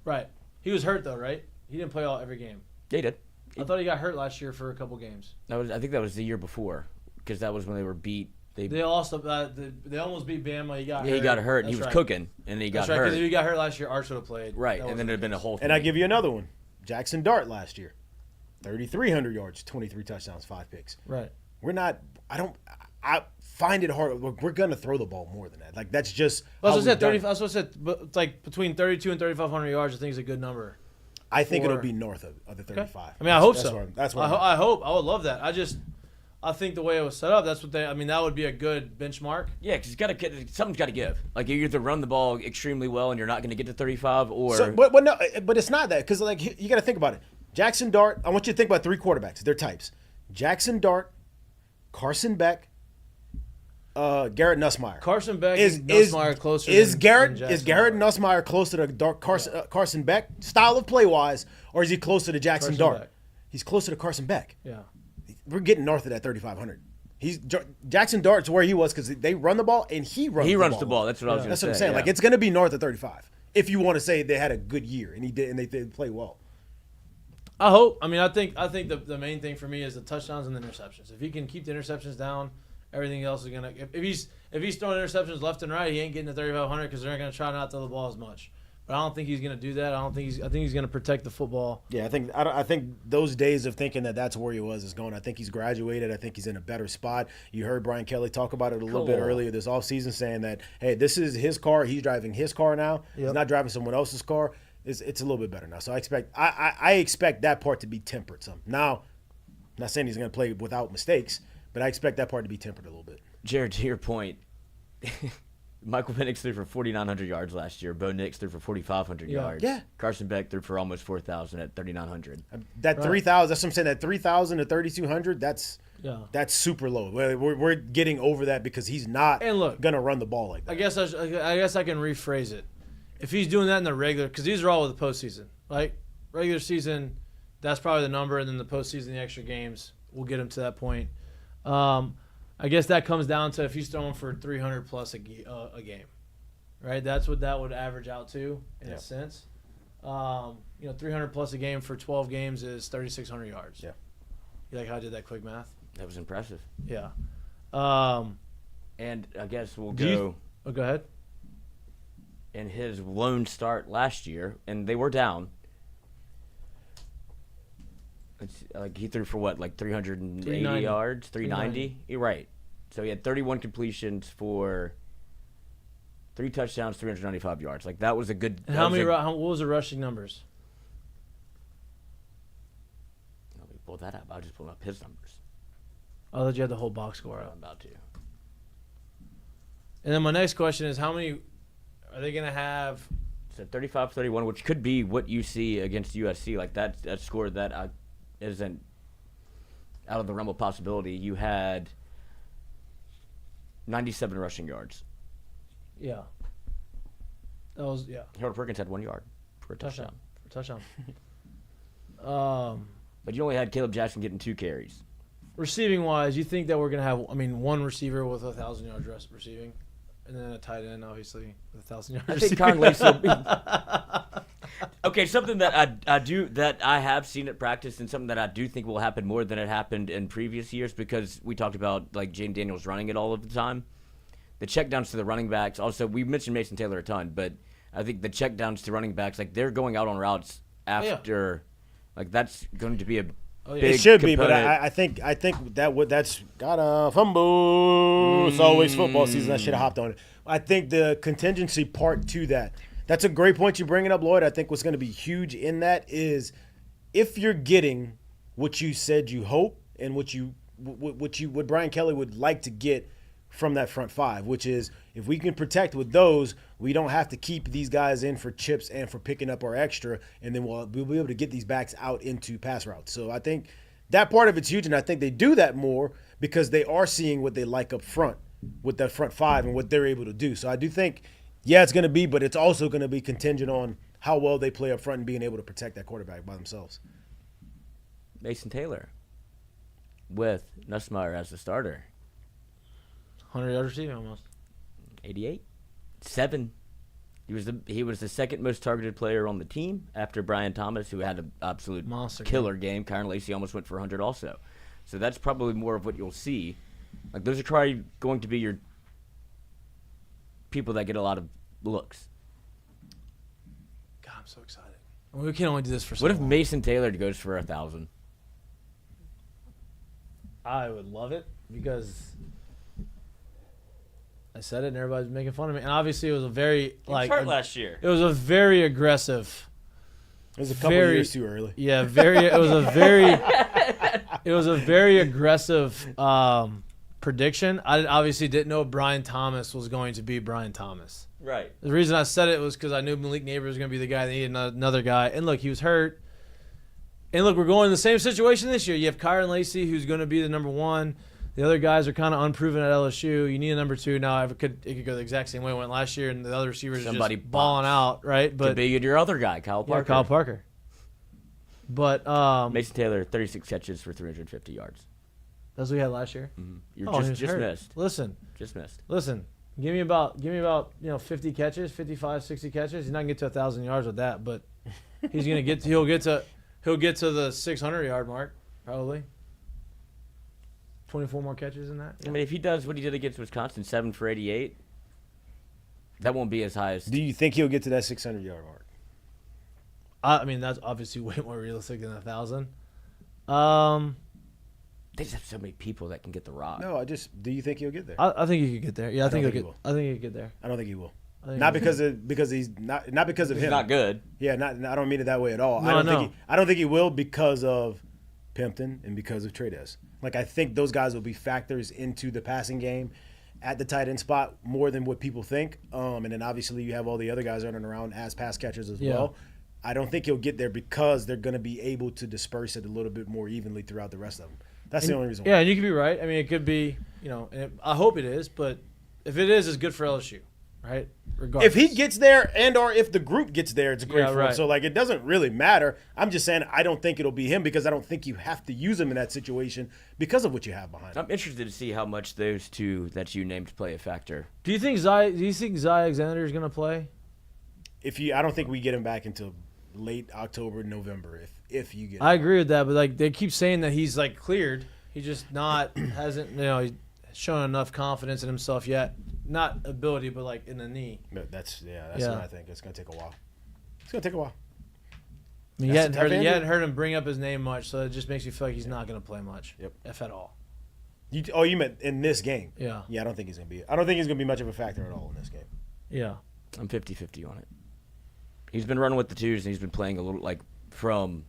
Right. He was hurt, though, right? He didn't play every game. Yeah, he did. I thought he got hurt last year for a couple games. I think that was the year before, because that was when they were beat. They lost. They almost beat Bama. He got hurt. He got hurt, and he That's was right. cooking, and he got That's right, because hurt. if he got hurt last year, Arch would have played. Right, That and then wasn't it'd have been the a whole thing. And I give you another one. Jackson Dart last year, 3,300 yards, 23 touchdowns, 5 picks. case. Right. I find it hard. We're going to throw the ball more than that. That's just That's how what I said. we've done it. That's what I said. But it's between 32 and 3,500 yards. I think is a good number. I think it'll for- be north of the 35. I mean, I hope That's so. where- That's what I hope. I would love that. I think the way it was set up, that's what they. I mean, that would be a good benchmark. Yeah, because something's got to give. You either run the ball extremely well and you're not going to get to 35, or So, but it's not that, because you got to think about it. Jackson Dart. I want you to think about 3 quarterbacks. They're types: Jackson Dart, Carson Beck, Garrett Nussmeier. Carson Beck Is and Nussmeier closer. Is than Garrett Jackson Dart. Nussmeier closer to Carson Beck style of play wise, or is he closer to Jackson Carson Dart? Beck. He's closer to Carson Beck. Yeah. We're getting north of that 3,500. Jackson Dart's where he was, because they run the ball and he runs. the ball. That's what I was going to That's say. what I'm saying. yeah. It's going to be north of 35 if you want to say they had a good year and he did and they did play well. I hope. I mean, I think the main thing for me is the touchdowns and the interceptions. If he can keep the interceptions down, everything else is gonna. If he's throwing interceptions left and right, he ain't getting to 3,500 because they're not gonna try not to throw the ball as much. But I don't think he's gonna do that. I think he's gonna protect the football. Yeah, I think those days of thinking that that's where he was is gone. I think he's graduated. I think he's in a better spot. You heard Brian Kelly talk about it a little bit Cool. earlier this offseason, saying that, hey, this is his car. He's driving his car now. He's Yep. not driving someone else's car. It's a little bit better now. So I expect that part to be tempered some. Now, I'm not saying he's going to play without mistakes, but I expect that part to be tempered a little bit. Jared, to your point, Michael Penix threw for 4,900 yards last year. Bo Nix threw for 4,500 Yeah. yards. Yeah. Carson Beck threw for almost 4,000 at 3,900. That 3,000. That's what I'm saying. That 3,000 to 3,200. That's super low. We're getting over that because he's not gonna run the ball like that. I guess I can rephrase it. If he's doing that in the regular, because these are all with the postseason, right? Regular season, that's probably the number, and then the postseason, the extra games, will get him to that point. I guess that comes down to if he's throwing for 300 plus a game, right? That's what that would average out to in a sense. 300 plus a game for 12 games is 3,600 yards. Yeah. You like how I did that quick math? That was impressive. Yeah. And I guess we'll go. Go ahead. In his lone start last year, and they were down. It's like he threw for what, like 380 yards, 390. You're right. So he had 31 completions for 3 touchdowns, 395 yards. Like that was a good. And what was the rushing numbers? Let me pull that up. I'll just pull up his numbers. Oh, that you had the whole box score I'm out. about to. And then my next question is, how many are they going to have? So 35-31, which could be what you see against USC. Like that score that isn't out of the realm of possibility. You had 97 rushing yards. Yeah. That was, yeah. Harold Perkins had 1 yard for a touchdown. But you only had Caleb Jackson getting 2 carries. Receiving wise, you think that we're going to have, one receiver with 1,000 yards receiving, and then a tight end, obviously, with 1,000 yards I receiving. think Conley will be. Okay, something that I have seen at practice, and something that I do think will happen more than it happened in previous years, because we talked about like Jaden Daniels running it all of the time. The checkdowns to the running backs. Also, we mentioned Mason Taylor a ton, but I think the checkdowns to running backs, like they're going out on routes after, like that's going to be a big it should be, component. but I think that's got a fumble. It's always football season. I should have hopped on it. I think the contingency part to that. That's a great point you're bringing up, Lloyd. I think what's going to be huge in that is if you're getting what you said you hope and what Brian Kelly would like to get from that front five, which is if we can protect with those, we don't have to keep these guys in for chips and for picking up our extra, and then we'll be able to get these backs out into pass routes. So I think that part of it's huge, and I think they do that more because they are seeing what they like up front with that front five and what they're able to do. So I do think, it's going to be, but it's also going to be contingent on how well they play up front and being able to protect that quarterback by themselves. Mason Taylor with Nussmeier as the starter. 100 yards receiving almost. 88. 7. He was the second most targeted player on the team after Brian Thomas, who had an absolute monster killer game. Kyron Lacey almost went for 100 also. So that's probably more of what you'll see. Like those are probably going to be your people that get a lot of looks. God, I'm so excited. We can only do this for so What if long. Mason Taylor goes for 1,000? I would love it because I said it and everybody's making fun of me. And obviously it was a very last year. It was a very aggressive. It was a couple years too early. Yeah, it was a very aggressive prediction. I obviously didn't know Brian Thomas was going to be Brian Thomas. Right. The reason I said it was because I knew Malik Neighbor was going to be the guy that needed another guy. And look, he was hurt. And look, we're going in the same situation this year. You have Kyron Lacey, who's going to be the number 1. The other guys are kind of unproven at LSU. You need a number 2 now. It could go the exact same way it went last year, and the other receivers are just balling out, right? But could be your other guy, Kyle Parker. Yeah, Kyle Parker. But Mason Taylor, 36 catches for 350 yards. That's what we had last year. Mm-hmm. You're just missed. Just missed. Listen. Give me about 50 catches, 55, 60 catches. He's not gonna get to 1,000 yards with that, but he's gonna he'll get to the 600 yard mark probably. 24 more catches than that. Yeah. I mean, if he does what he did against Wisconsin, 7 for 88, that won't be as high as. Do you think he'll get to that 600 yard mark? I mean, that's obviously way more realistic than 1,000. They just have so many people that can get the rock. No, do you think he'll get there? I think he could get there. Yeah, I think he will. I think he could get there. I don't think he will. Not because he's not because of him. He's not good. Yeah, I don't mean it that way at all. No, I don't think he will because of Pimpton and because of Trades. Like I think those guys will be factors into the passing game, at the tight end spot more than what people think. And then obviously you have all the other guys running around as pass catchers as well. I don't think he'll get there because they're going to be able to disperse it a little bit more evenly throughout the rest of them. That's the only reason why. Yeah, and you could be right. I mean, it could be, I hope it is, but if it is, it's good for LSU, right? Regardless. If he gets there or if the group gets there, it's great for him. Right. So, it doesn't really matter. I'm just saying I don't think it'll be him because I don't think you have to use him in that situation because of what you have behind him. I'm interested to see how much those two that you named play a factor. Do you think Zay Alexander is going to play? I don't think we get him back until late October, November. If you get him. I agree with that, but they keep saying that he's cleared. He just hasn't he's shown enough confidence in himself yet. Not ability, but in the knee. That's what I think. It's gonna take a while. I mean, you hadn't heard him bring up his name much, so it just makes you feel like he's not going to play much, if at all. You meant in this game? Yeah. Yeah, I don't think he's gonna be much of a factor at all in this game. Yeah. I'm 50-50 on it. He's been running with the twos, and he's been playing a little from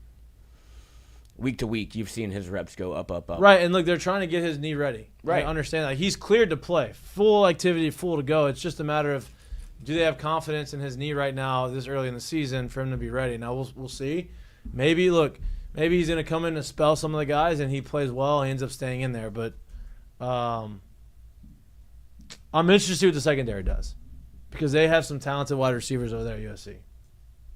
week to week. You've seen his reps go up. Right, and look, they're trying to get his knee ready. Right. I understand that. He's cleared to play. Full activity, full to go. It's just a matter of do they have confidence in his knee right now this early in the season for him to be ready. Now, we'll see. Maybe he's going to come in and spell some of the guys, and he plays well. He ends up staying in there. But I'm interested to see what the secondary does because they have some talented wide receivers over there at USC.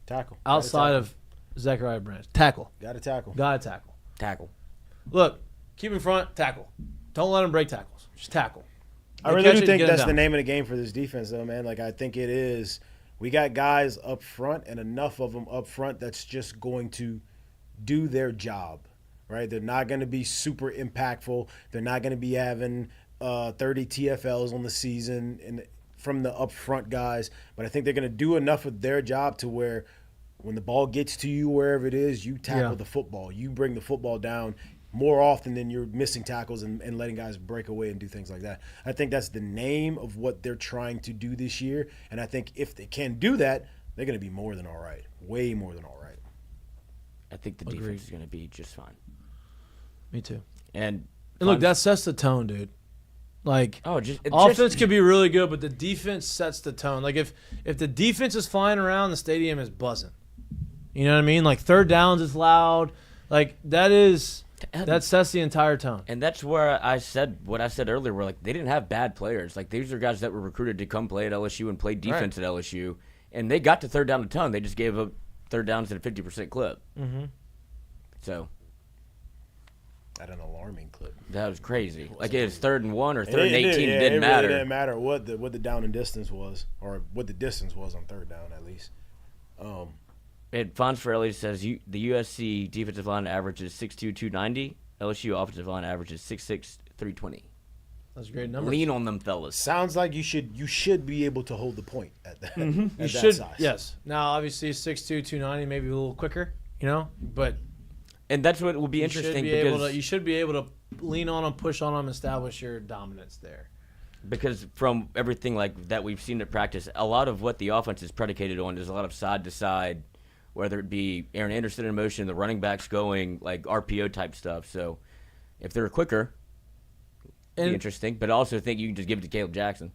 Tackle. Outside of Zachariah Branch. Tackle. Got to tackle. Tackle. Look, keep in front, tackle. Don't let them break tackles. Just tackle. I really do think that's the name of the game for this defense, though, man. I think it is. We got guys up front and enough of them up front that's just going to do their job, right? They're not going to be super impactful. They're not going to be having 30 TFLs on the season from the up front guys. But I think they're going to do enough of their job to where when the ball gets to you, wherever it is, you tackle the football. You bring the football down more often than you're missing tackles and letting guys break away and do things like that. I think that's the name of what they're trying to do this year. And I think if they can do that, they're going to be more than all right. Way more than all right. I think the defense is going to be just fine. Me too. And look, that sets the tone, dude. Offense could be really good, but the defense sets the tone. If the defense is flying around, the stadium is buzzing. You know what I mean? Third downs is loud. That sets the entire tone. And that's where I said what I said earlier, where they didn't have bad players. These are guys that were recruited to come play at LSU and play defense at LSU. And they got to third down a ton. They just gave up third downs at a 50% clip. Mm-hmm. So at an alarming clip. That was crazy. It was 3rd and 1 or 3rd and 18. It didn't matter. It didn't matter what the down and distance was, or what the distance was on third down at least. Fonz Ferrelli says the USC defensive line average is 6'2", 290. LSU offensive line average is 6'6", 320. That's a great number. Lean on them fellas. Sounds like you should be able to hold the point at that. Mm-hmm. At that size. Yes. Now obviously 6'2", 290, maybe a little quicker, but and that's what will be interesting you should be able to lean on them, push on them, establish your dominance there. Because from everything that we've seen at practice, a lot of what the offense is predicated on is a lot of side to side, whether it be Aaron Anderson in motion, the running backs going RPO type stuff. So if they're quicker, it'd be interesting. But I also think you can just give it to Caleb Jackson.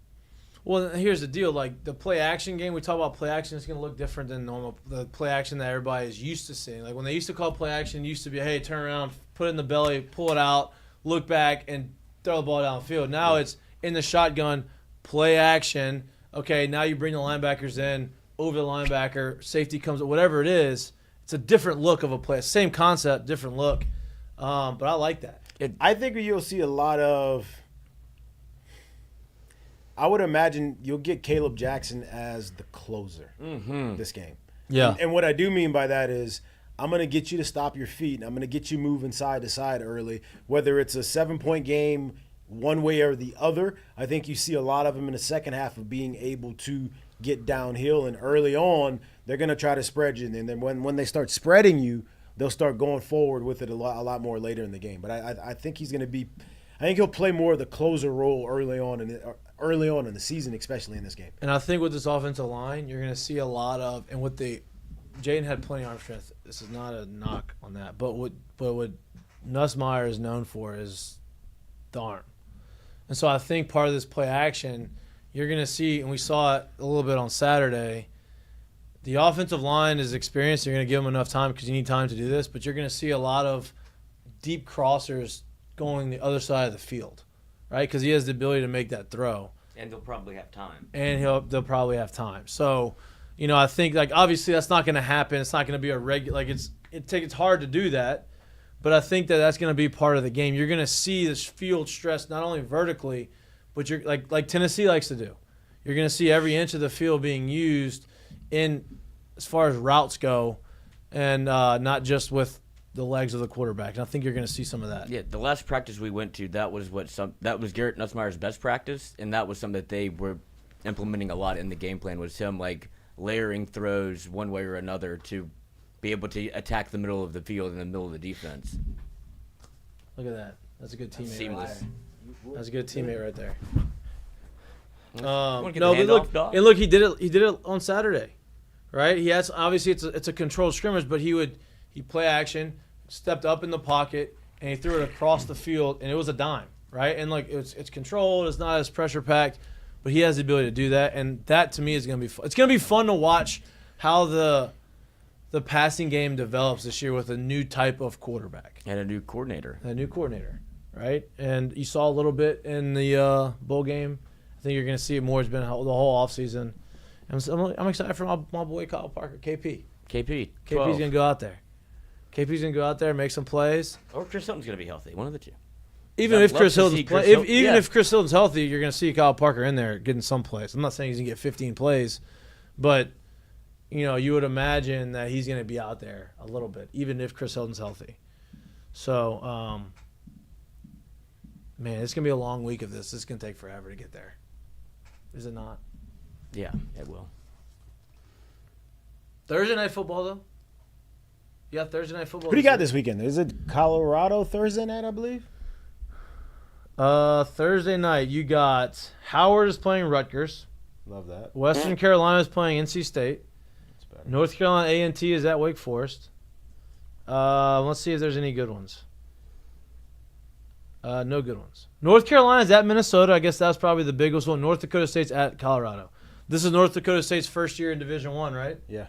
Well, here's the deal. The play action game, we talk about play action, it's going to look different than the play action that everybody is used to seeing. When they used to call play action, it used to be, hey, turn around, put it in the belly, pull it out, look back, and throw the ball downfield. Now it's in the shotgun, play action. Okay, now you bring the linebackers in, over the linebacker, safety comes, whatever it is. It's a different look of a play. Same concept, different look. But I like that. I think you'll see a lot of – I would imagine you'll get Caleb Jackson as the closer this game. Yeah. And what I do mean by that is I'm going to get you to stop your feet, and I'm going to get you moving side to side early, whether it's a 7-point game one way or the other. I think you see a lot of them in the second half of being able to get downhill, and early on they're going to try to spread you, and then when they start spreading you, they'll start going forward with it a lot more later in the game. But I think he's going to be – I think he'll play more of the closer role early on in the season, especially in this game. And I think with this offensive line, you're going to see a lot of – and with Jaden had plenty of arm strength. This is not a knock on that. But what Nussmeier is known for is the arm. And so I think part of this play action, you're going to see, and we saw it a little bit on Saturday, the offensive line is experienced. You're going to give them enough time because you need time to do this, but you're going to see a lot of deep crossers going the other side of the field, right? Because he has the ability to make that throw. And they'll probably have time. And they'll probably have time. So, I think, like, obviously that's not going to happen. It's not going to be a regular, like, it's hard to do that. But I think that's going to be part of the game. You're going to see this field stress not only vertically, but you're like Tennessee likes to do. You're going to see every inch of the field being used in as far as routes go, and not just with the legs of the quarterback. And I think you're going to see some of that. Yeah, the last practice we went to, that was Garrett Nussmeier's best practice, and that was something that they were implementing a lot in the game plan, was him like layering throws one way or another to be able to attack the middle of the field and the middle of the defense. Look at that. That's a good teammate. Seamless. That's a good teammate right there. Wanna get No, the but handoff, dog? look, he did it on Saturday, right? He has, obviously it's a controlled scrimmage, but he play action, stepped up in the pocket, and he threw it across the field, and it was a dime, right? And like it's controlled, it's not as pressure packed, but he has the ability to do that, and that to me is going to be fun. It's going to be fun to watch how the passing game develops this year with a new type of quarterback And a new coordinator. Right? And you saw a little bit in the bowl game. I think you're going to see it more. It's been the whole offseason. I'm excited for my boy Kyle Parker, KP. KP. KP's going to go out there. KP's going to go out there and make some plays. Or Chris Hilton's going to be healthy. One of the two. Even I'd if love Chris to Hilton's see Chris play, Hilton- even yeah. if Chris Hilton's healthy, you're going to see Kyle Parker in there getting some plays. I'm not saying he's going to get 15 plays, but you would imagine that he's going to be out there a little bit, even if Chris Hilton's healthy. So, man, it's going to be a long week of this. It's going to take forever to get there. Is it not? Yeah, it will. Thursday night football, though? Yeah, Thursday night football. Who do you got this weekend? Is it Colorado Thursday night, I believe? Thursday night, you got Howard is playing Rutgers. Love that. Western Carolina is playing NC State. North Carolina A&T is at Wake Forest. Let's see if there's any good ones. No good ones. North Carolina is at Minnesota. I guess that's probably the biggest one. North Dakota State's at Colorado. This is North Dakota State's first year in Division I, right? Yeah.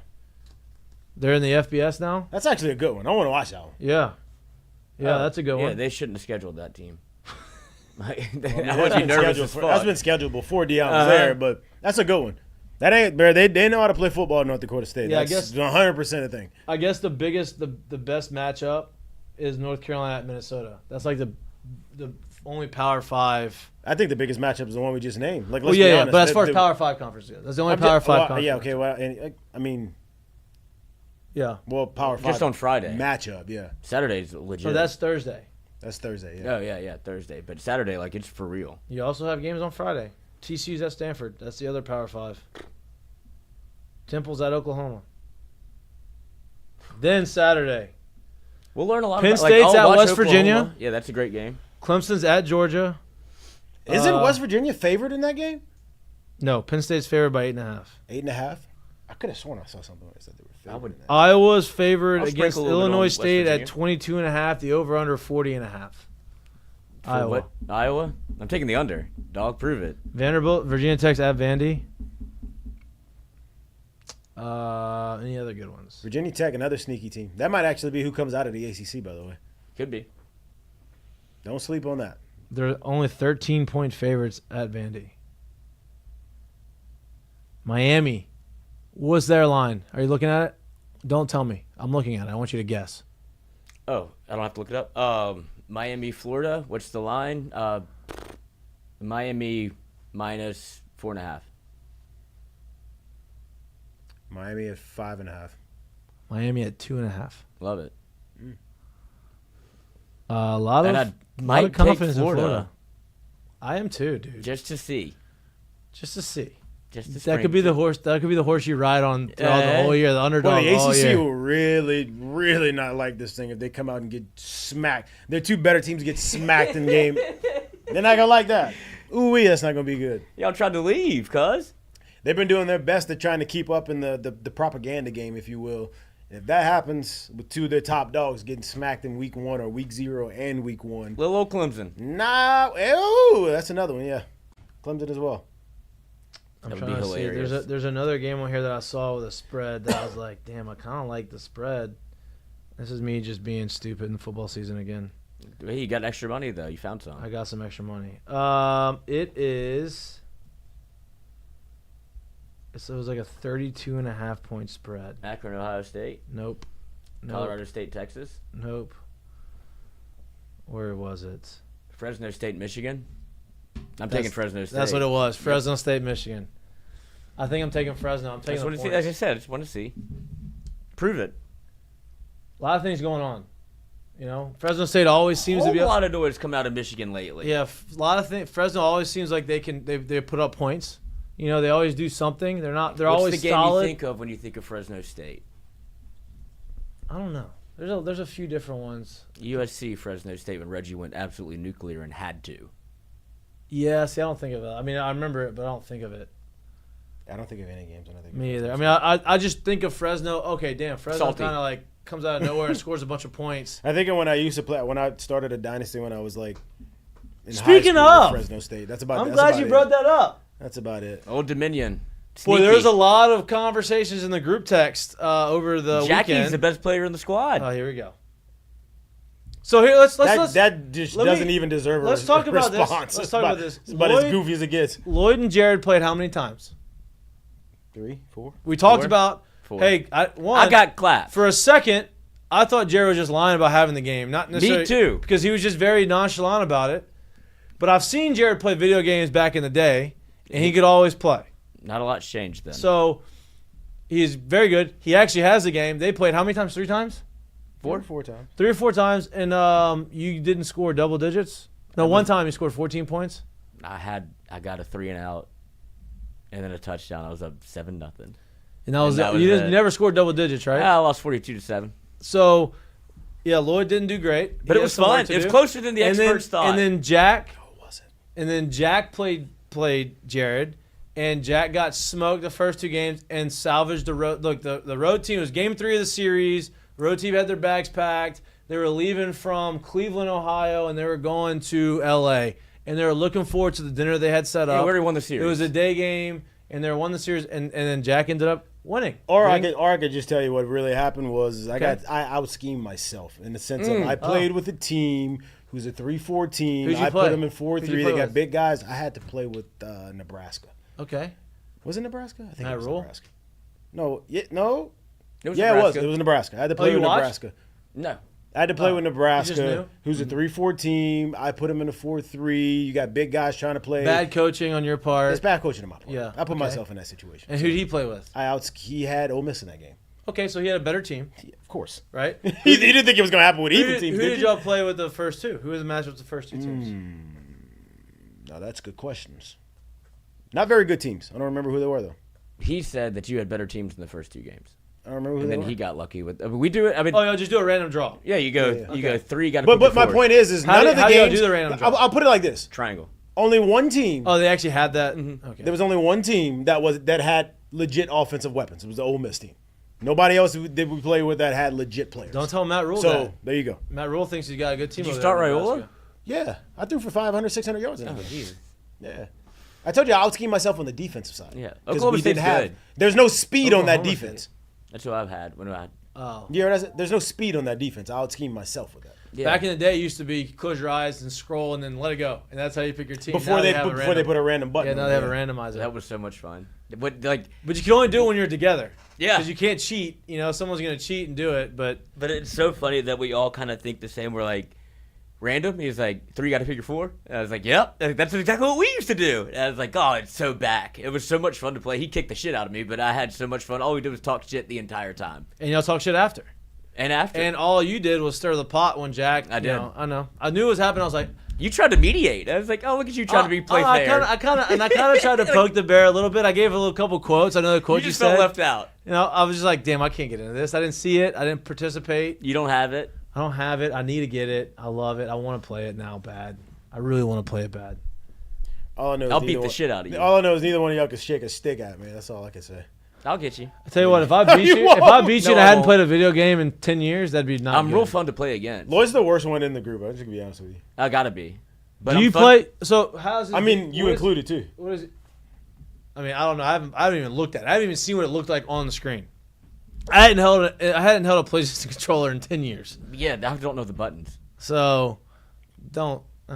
They're in the FBS now? That's actually a good one. I want to watch that one. Yeah. Yeah, that's a good Yeah, one. they shouldn't have scheduled that team. I That's would be been nervous scheduled as for- fuck. That's been scheduled before Deion was there, but that's a good one. That ain't they know how to play football in North Dakota State. Yeah, I That's guess- 100% a thing. I guess the best matchup is North Carolina at Minnesota. That's like the only Power 5. I think the biggest matchup is the one we just named. Like, Well, let's yeah, be yeah, honest. but as far as Power 5 conference goes, that's the only Power 5 conference. Yeah, okay. Well, I mean, Yeah. well, Power 5 Just on Friday. matchup. Yeah, Saturday's legit. So that's Thursday. that's Thursday. Yeah. Oh, yeah, Thursday. But Saturday, like, it's for real. You also have games on Friday. TCU's at Stanford. That's the other Power 5. Temple's at Oklahoma. Then Saturday, We'll learn a lot Penn about like, State's I'll at watch West Oklahoma. Virginia. Yeah, that's a great game. Clemson's at Georgia. Isn't West Virginia favored in that game? No, Penn State's favored by 8.5. 8.5. I could have sworn I saw something where it said they were favored. would- in that. Iowa's favored I'll against sprinkle a little bit on Illinois West State Virginia. at 22.5. The over/under 40.5. For Iowa. what? Iowa? I'm taking the under. Dog, prove it. Vanderbilt, Virginia Tech's at Vandy. Any other good ones? Virginia Tech, another sneaky team. That might actually be who comes out of the ACC, by the way. Could be. Don't sleep on that. They're only 13-point favorites at Vandy. Miami. What's their line? Are you looking at it? Don't tell me. I'm looking at it. I want you to guess. Oh, I don't have to look it up. Miami, Florida. What's the line? Miami minus 4.5. Miami at 5.5. Miami at 2.5. Love it. A lot And of, I lot might of confidence take in Florida. Florida. I am too, dude. Just to see. Just to see. Just to That could be the horse. That could be the horse you ride on throughout the Eh. whole year. The underdog Well, the all ACC year. will really, really not like this thing if they come out and get smacked. They're two better teams get smacked in game. They're not gonna like that. Ooh-wee, that's not gonna be good. Y'all tried to leave, cuz. They've been doing their best at trying to keep up in the propaganda game, if you will, If that happens with 2 of their top dogs getting smacked in week 1 or week 0 and week 1. Little old Clemson. Nah, oh, that's another one, yeah. Clemson as well. I'm That would trying be to see. hilarious. There's another game on here that I saw with a spread that I was like, damn, I kind of like the spread. This is me just being stupid in football season again. Hey, you got extra money, though. You found some. I got some extra money. It was like a 32.5 point spread. Akron, Ohio State. Nope. Colorado State, Texas. Nope. Where was it? Fresno State, Michigan. I'm taking Fresno State. That's what it was. Fresno State, Michigan. I think I'm taking Fresno. I'm taking the see. points. Like I said, I just want to see. Prove it. A lot of things going on. You know, Fresno State always seems to be a lot of noise come out of Michigan lately. Yeah, a lot of things. Fresno always seems like they put up points. You know, they always do something. They're What's always the game solid. you think of when you think of Fresno State? I don't know. There's a few different ones. USC, Fresno State, when Reggie went absolutely nuclear and had to. Yeah, see, I don't think of it. I mean, I remember it, but I don't think of it. I don't think of any games. Me either. I mean, I just think of Fresno. Okay, damn, Fresno Salty. kind of like comes out of nowhere and scores a bunch of points. I think of when I used to play, when I started a dynasty when I was like in Speaking high school of, with Fresno State. That's about. I'm that's glad about you it. brought that up. That's about it. Old Dominion. Boy, Sneaky. there's a lot of conversations in the group text over the Jackie's weekend. the best player in the squad. Oh, here we go. So here, let's that just let me- doesn't even deserve a let's talk about this. response. Let's talk about this. It's about as Lloyd- goofy as it gets. Lloyd and Jared played how many times? 3, 4. We talked Four? about. Four. Hey, I got clapped. for a second. I thought Jared was just lying about having the game, not necessarily. Me too. Because he was just very nonchalant about it. But I've seen Jared play video games back in the day, and he could always play. Not a lot's changed then. So he's very good. He actually has the game. They played how many times? 3 times? 4 times. 3 or 4 times, and you didn't score double digits. No, one time you scored 14 points. I got a 3 and out, and then a touchdown. I was up 7-0. And that was that it. was You it. never scored double digits, right? I lost 42-7. So, yeah, Lloyd didn't do great. But He it has was some work fun. to It was do. closer than the And then- experts thought. And then Jack, Oh, was it? and then Jack played Jared, and Jack got smoked the first 2 games and salvaged the road. Look, the road team was game 3 of the series. Road team had their bags packed. They were leaving from Cleveland, Ohio, and they were going to L.A. And they were looking forward to the dinner they had set Yeah, up. we already won the series. It was a day game, and they won the series, and then Jack ended up winning. Or I Winning. could just tell you what really happened was I out schemed myself in the sense of I played with a team who's a 3-4 team. Who'd you I play? put them in Who'd you 4-3. They play got with? big guys. I had to play with Nebraska. Okay. Was it Nebraska? I think Matt it was Rule? Nebraska. No, no. It was Yeah, Nebraska. it was Nebraska. I had to play you with watched? Nebraska. No. I had to play with You just Nebraska, knew? who's a 3-4 team. I put them in a 4-3. You got big guys trying to play. Bad coaching on your part. It's bad coaching on my part. Yeah, I put okay. myself in that situation. And who did he play with? He had Ole Miss in that game. Okay, so he had a better team, Yeah, of course. right? He didn't think it was going to happen with Who even did, teams. who did did you? y'all play with the first 2? Who was the match with the first 2 teams? Now, that's good questions. Not very good teams. I don't remember who they were, though. He said that you had better teams in the first 2 games. I don't remember who And they then were. he got lucky with. I mean, we do it. I mean, Oh, y'all just do a random draw. yeah, you go. Yeah. You go 3. Got to. But my point is How none do- of the how do y'all games. do the random draw? I'll put it like this: triangle. only one team. Oh, they actually had that. Okay. There was only one team that had legit offensive weapons. It was the Ole Miss team. Nobody else did we play with that had legit players. Don't tell Matt Rule So that. there you go. Matt Rule thinks he's got a good team. Did you over start there in Raiola? Nebraska. Yeah, I threw for 500, 600 yards in that Oh, game. Jesus. Yeah. I told you I out-schemed myself on the defensive side. Yeah. 'Cause Oklahoma we didn't State's have. good. There's no speed on that Oklahoma defense. That's what I've had. When I had. Oh. You heard that? There's no speed on that defense. I out-schemed myself with that. Yeah. Back in the day, it used to be close your eyes and scroll and then let it go, and that's how you pick your team. Before Now they have a put random- a random button. Yeah, now on they have it. a randomizer. That was so much fun. But like, But you can only do it when you're together. Yeah. Because you can't cheat. You know, someone's gonna cheat and do it. But it's so funny that we all kind of think the same. We're like, random. He's like, 3 got to figure 4. And I was like, yep, that's exactly what we used to do. And I was like, oh, it's so back. It was so much fun to play. He kicked the shit out of me, but I had so much fun. All we did was talk shit the entire time. and y'all talk shit after. And after, And all you did was stir the pot when Jack. I you did. know, I know. I knew it was happening. I was like, you tried to mediate. I was like, oh, look at you trying to be play I fair. kind of tried to poke the bear a little bit. I gave a little couple quotes. I know the you quote you just said. felt left out. You know, I was just like, damn, I can't get into this. I didn't see it. I didn't participate. You don't have it. I don't have it. I need to get it. I love it. I want to play it now bad. I really want to play it bad. All I know is I'll neither beat the one- shit out of you. All I know is neither one of y'all can shake a stick at me. That's all I can say. I'll get you. I tell you what, if I beat you, and I hadn't played a video game in 10 years, that'd be not. I'm good. real fun to play against. Lloyd's the worst one in the group. I'm just gonna be honest with you. I gotta be. But Do you play? So how's it? I mean, you included too. What is it? I mean, I don't know. I haven't even looked at it. I haven't even seen what it looked like on the screen. I hadn't held a PlayStation controller in 10 years. Yeah, I don't know the buttons. So,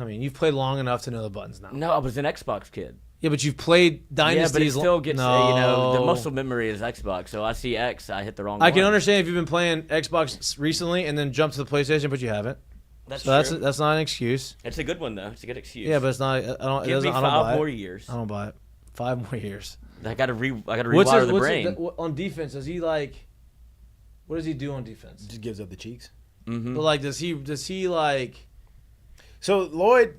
you've played long enough to know the buttons now. No, I was an Xbox kid. Yeah, but you've played Dynasties. Yeah, but it still gets, no. the muscle memory is Xbox. So I see X, I hit the wrong I one. can understand if you've been playing Xbox recently and then jumped to the PlayStation, but you haven't. That's so true. that's not an excuse. It's a good one, though. It's a good excuse. Yeah, but it's not. I don't. Give me I don't 5 buy more it. years. I don't buy it. 5 more years. I gotta rewire the brain. On defense, does he like? What does he do on defense? Just gives up the cheeks. Mm-hmm. But like, does he like? So Lloyd,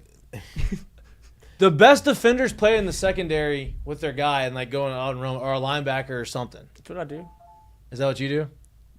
the best defenders play in the secondary with their guy and like going out and run, or a linebacker or something. That's what I do. Is that what you do?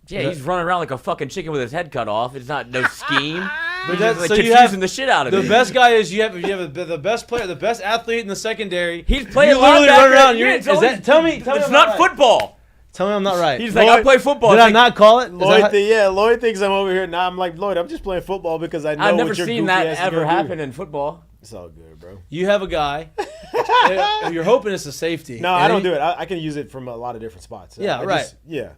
Yeah, he's running around like a fucking chicken with his head cut off. It's not no scheme. But That's that's like so you confusing have the shit out of the me. best guy is you have the best player, the best athlete in the secondary. He's playing You literally linebacker. run around. Yeah, Is that? Tell me. It's I'm not right. football. Tell me I'm not right. He's like, I play football. Did It's I like, not call it? Is Lloyd, that Lloyd thinks I'm over here. Nah, I'm like, Lloyd, I'm just playing football because I know I've never what your seen goofy that ass is ever gonna do. happen in football. It's all good, bro. you have a guy. You're hoping it's a safety. No, I don't do it. I can use it from a lot of different spots. Yeah, right. Yeah.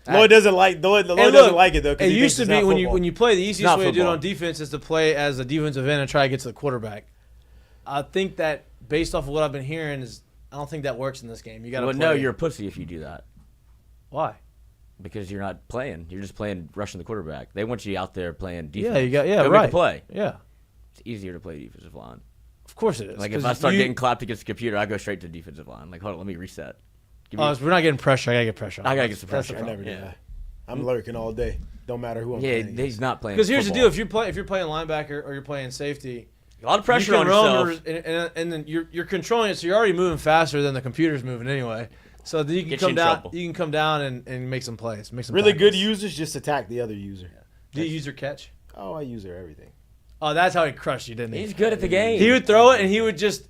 Lloyd doesn't like Lloyd And doesn't look, like it though. It used to be when you play, the easiest not way to do it football. on defense is to play as a defensive end and try to get to the quarterback. I think that based off of what I've been hearing is I don't think that works in this game. You got to Well, play. no, you're a pussy if you do that. Why? Because you're not playing. You're just playing rushing the quarterback. They want you out there playing defense. Yeah, you got Go right. make a play. Yeah, It's easier to play defensive line. of course it is. Like if 'Cause I start you- getting clapped against the computer, I go straight to defensive line. Like, hold on, let me reset. Give me- we're not getting pressure. I gotta get pressure. I gotta get some That's pressure. the I never do Yeah. that. I'm lurking all day. Don't matter who I'm Yeah, playing. he's not playing. Because here's the football. deal: if you're playing linebacker or you're playing safety, a lot of pressure you on can roam yourself. and then you're controlling it, so you're already moving faster than the computer's moving anyway. So then you can Get you come in down. trouble. You can come down and make some plays. Make some Really good tackles. users just attack the other user. Do you use your catch? Oh, I use her everything. Oh, that's how he crushed you, didn't he? He's good at the game. He would throw it and he would just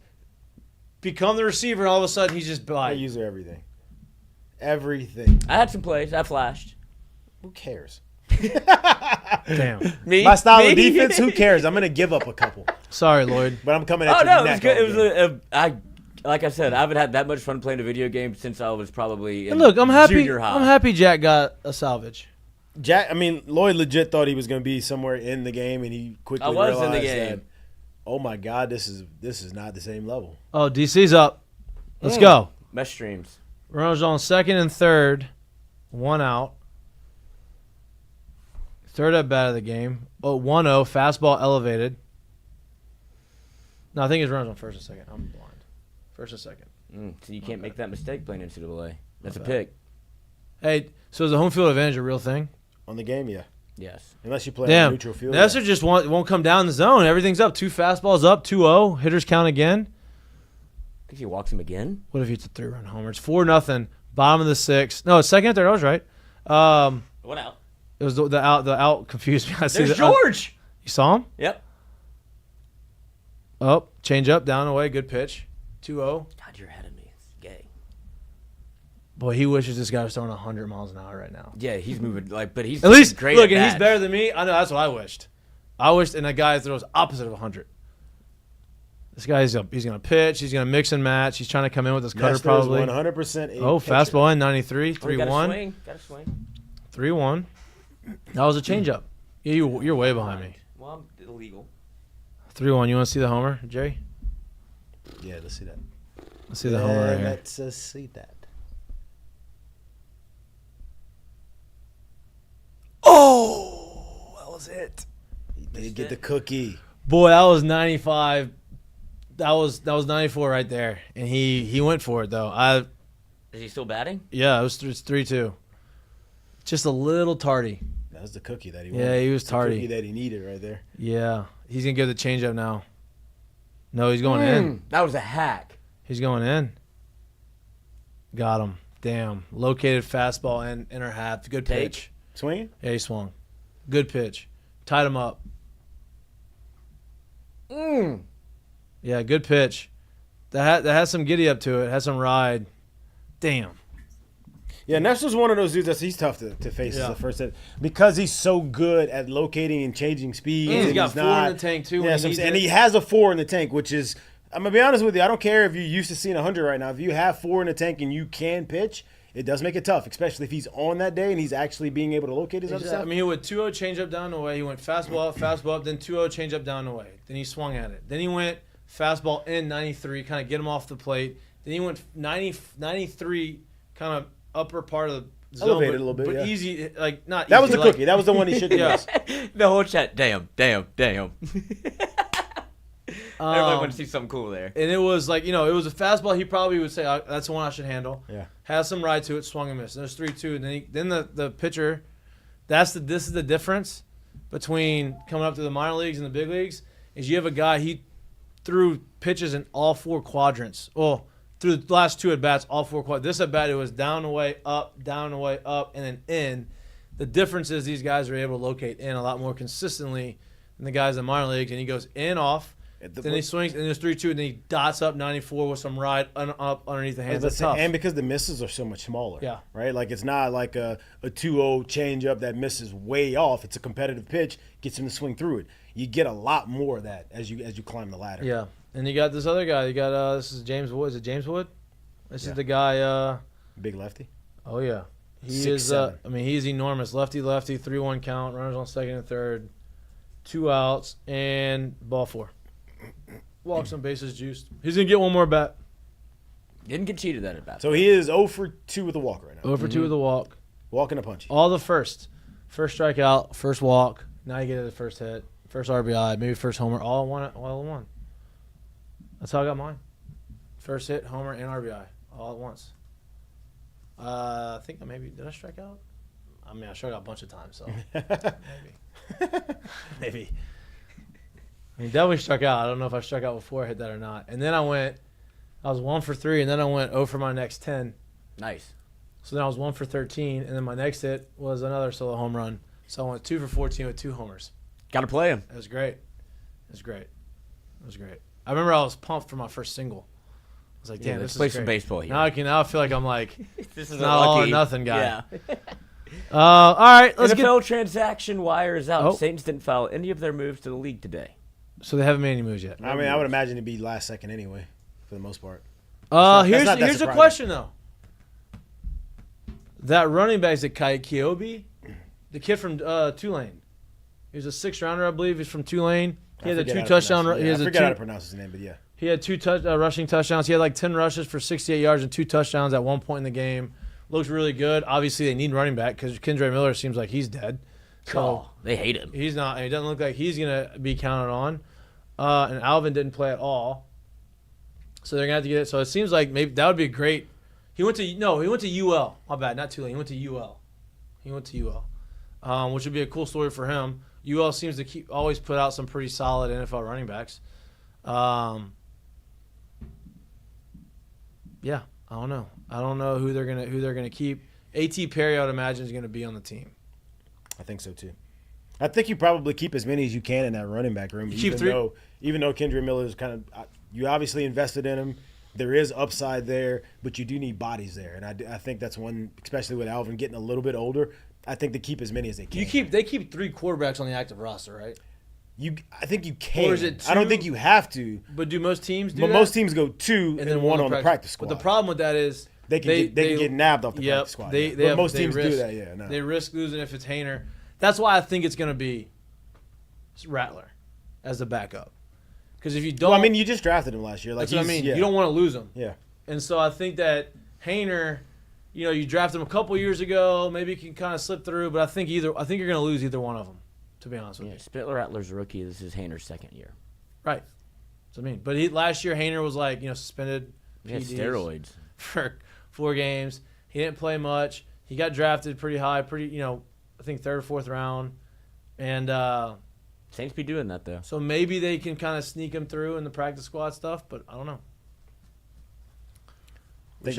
become the receiver, and all of a sudden he's just I by. use her everything. Everything. I had some plays. I flashed. Who cares? Damn. Me? My style of Me? defense. Who cares? I'm gonna give up a couple, Sorry, Lloyd. but I'm coming at Oh your no, it was neck. good. It all was game. like I said, I haven't had that much fun playing a video game since I was probably in And look, I'm happy. junior high. I'm happy Jack got a salvage. Jack. I mean, Lloyd legit thought he was gonna be somewhere in the game, and he quickly I was in the realized game. that, oh my God, this is not the same level. Oh, DC's up. Let's go. Mesh streams. Runners on second and third. 1 out. Third at bat of the game. Oh, 1-0. Fastball elevated. No, I think his runners on first and second. I'm blind. First and second. So you can't make that mistake playing NCAA. That's a bad. pick. Hey, so is the home field advantage a real thing? On the game, yeah. Yes. Unless you play on a Damn. neutral field. Nestor yeah. just won't come down the zone. Everything's up. 2 fastballs up. 2-0. Hitters count again. Think he walks him again? What if it's a 3-run homer? It's 4-0. Bottom of the 6th. No, it's second and third. I was right. What out? It was the out confused me. I see There's the- George. You saw him? Yep. Oh, change up, down and away. Good pitch. 2-0. God, you're ahead of me. It's gay. Boy, he wishes this guy was throwing 100 miles an hour right now. Yeah, he's moving but he's At least, great. look, at and he's bats. better than me. I know that's what I wished. I wished, and a guy throws opposite of 100. This guy's he's gonna pitch. He's gonna mix and match. He's trying to come in with his cutter Nestor is probably. 100% a Oh, pitcher. fastball in 93, Oh, you gotta 3-1, swing. Gotta swing. 3-1. That was a changeup. Yeah, you're way behind me. Well, I'm illegal. 3-1. You want to see the homer, Jerry? Yeah, let's see that. Let's see the homer right here. Let's see that. Oh, that was it. He did get the cookie. Boy, that was 95. That was 94 right there, and he went for it though. Is he still batting? Yeah, it's 3-2. Just a little tardy. That was the cookie that he Yeah, wanted. he was The tardy. cookie that he needed right there. Yeah, he's gonna give the changeup now. No, he's going in. That was a hack. He's going in. Got him. Damn. Located fastball and inner half. Good Take. pitch. Swinging? Yeah, he swung. Good pitch. Tied him up. Yeah, good pitch. That has some giddy up to it. Has some ride. Damn. Yeah, Nessler's one of those dudes he's tough to face as a first hit because he's so good at locating and changing speeds. And he's got 4 in the tank too. Yeah, and he has a 4 in the tank, which is, I'm gonna be honest with you, I don't care if you're used to seeing 100 right now. If you have 4 in the tank and you can pitch, it does make it tough, especially if he's on that day and he's actually being able to locate his other stuff. I mean, he went 2-0 changeup down the way. He went fastball up, then 2-0 changeup down the way. Then he swung at it. Then he went fastball in 93, kind of get him off the plate. Then he went 93, kind of upper part of the zone, elevated a little bit, but yeah. easy, like not. That easy, was the like, cookie. That was the one he should have missed. The whole chat, damn. Everybody want to see something cool there. And it was like, it was a fastball. He probably would say, that's the one I should handle. Yeah. Has some ride to it, swung and missed. There's 3-2. And then the pitcher, this is the difference between coming up to the minor leagues and the big leagues, is you have a guy, he threw pitches in all 4 quadrants. Well, through the last 2 at-bats, all 4 quadrants. This at-bat, it was down, away, up, and then in. The difference is these guys are able to locate in a lot more consistently than the guys in the minor leagues. And he goes in, off, then he swings, and there's 3-2, and then he dots up 94 with some ride up underneath the hands. That's tough. And because the misses are so much smaller. Yeah. Right? Like, it's not like a 2-0 changeup that misses way off. It's a competitive pitch, gets him to swing through it. You get a lot more of that as you climb the ladder. Yeah. And you got this other guy. You got this is James Wood. Is it James Wood? This is the guy. Big lefty. Oh yeah, he 6'7". I mean, he's enormous. Lefty, 3-1 count. Runners on second and third. 2 outs and ball 4. Walks on bases juiced. He's gonna get one more bat. Didn't get cheated at bat. So he is 0 for 2 with a walk right now. 0 for 2 with a walk. Walking a punchy. All the first strikeout, first walk. Now you get to the first hit, first RBI, maybe first homer. All in one. That's how I got mine. First hit, homer, and RBI all at once. I think did I strike out? I mean, I struck out a bunch of times, so maybe. I mean, definitely struck out. I don't know if I struck out before I hit that or not. And then I was 1 for 3, and then I went 0 for my next 10. Nice. So then I was 1 for 13, and then my next hit was another solo home run. So I went 2 for 14 with 2 homers. Got to play him. It was great. I remember I was pumped for my first single. I was like, damn, this is play great. some baseball here. Now I feel like I'm like, This is not all or nothing guy. Yeah. All right, let's NFL transaction wire is out. Oh. Saints didn't file any of their moves to the league today. So they haven't made any moves yet. I mean, I would imagine it'd be last second anyway, for the most part. Here's not that the surprising. question though. That running back is Kiobe, the kid from Tulane. He was a 6th rounder, I believe. He's from Tulane. He had a 2 touchdown. I forget how to pronounce his name, but yeah. He had 2 rushing touchdowns. He had like 10 rushes for 68 yards and 2 touchdowns at one point in the game. Looks really good. Obviously, they need running back because Kendra Miller seems like he's dead. So they hate him. He's not. It doesn't look like he's going to be counted on. And Alvin didn't play at all. So they're going to have to get it. So it seems like maybe that would be great. He went to UL. My bad, not Tulane. He went to UL. Which would be a cool story for him. UL seems to always put out some pretty solid NFL running backs. Yeah, I don't know. I don't know who they're gonna keep. A.T. Perry, I would imagine, is gonna be on the team. I think so too. I think you probably keep as many as you can in that running back room. Even though Kendra Miller is kind of, you obviously invested in him. There is upside there, but you do need bodies there, and I think that's one, especially with Alvin getting a little bit older. I think they keep as many as they can. They keep 3 quarterbacks on the active roster, right? I think you can. Or is it 2? I don't think you have to. But do most teams do that? Most teams go 2 and then 1 on the practice squad. But the problem with that is they can get nabbed off the practice squad. Most teams do that. Yeah, no. They risk losing if it's Hainer. That's why I think it's going to be Rattler as the backup. Because if you don't, well, I mean, you just drafted him last year. Like, that's what I mean. Yeah. You don't want to lose him. Yeah. And so I think that Hainer, you drafted him a couple years ago. Maybe you can kind of slip through, but I think you're going to lose either one of them. To be honest with you, Spittler Rattler's a rookie. This is Hainer's 2nd year. Right. That's what I mean. But last year Hainer was like suspended. He had steroids for 4 games. He didn't play much. He got drafted pretty high, I think 3rd or 4th round, and Saints be doing that though. So maybe they can kind of sneak him through in the practice squad stuff, but I don't know. I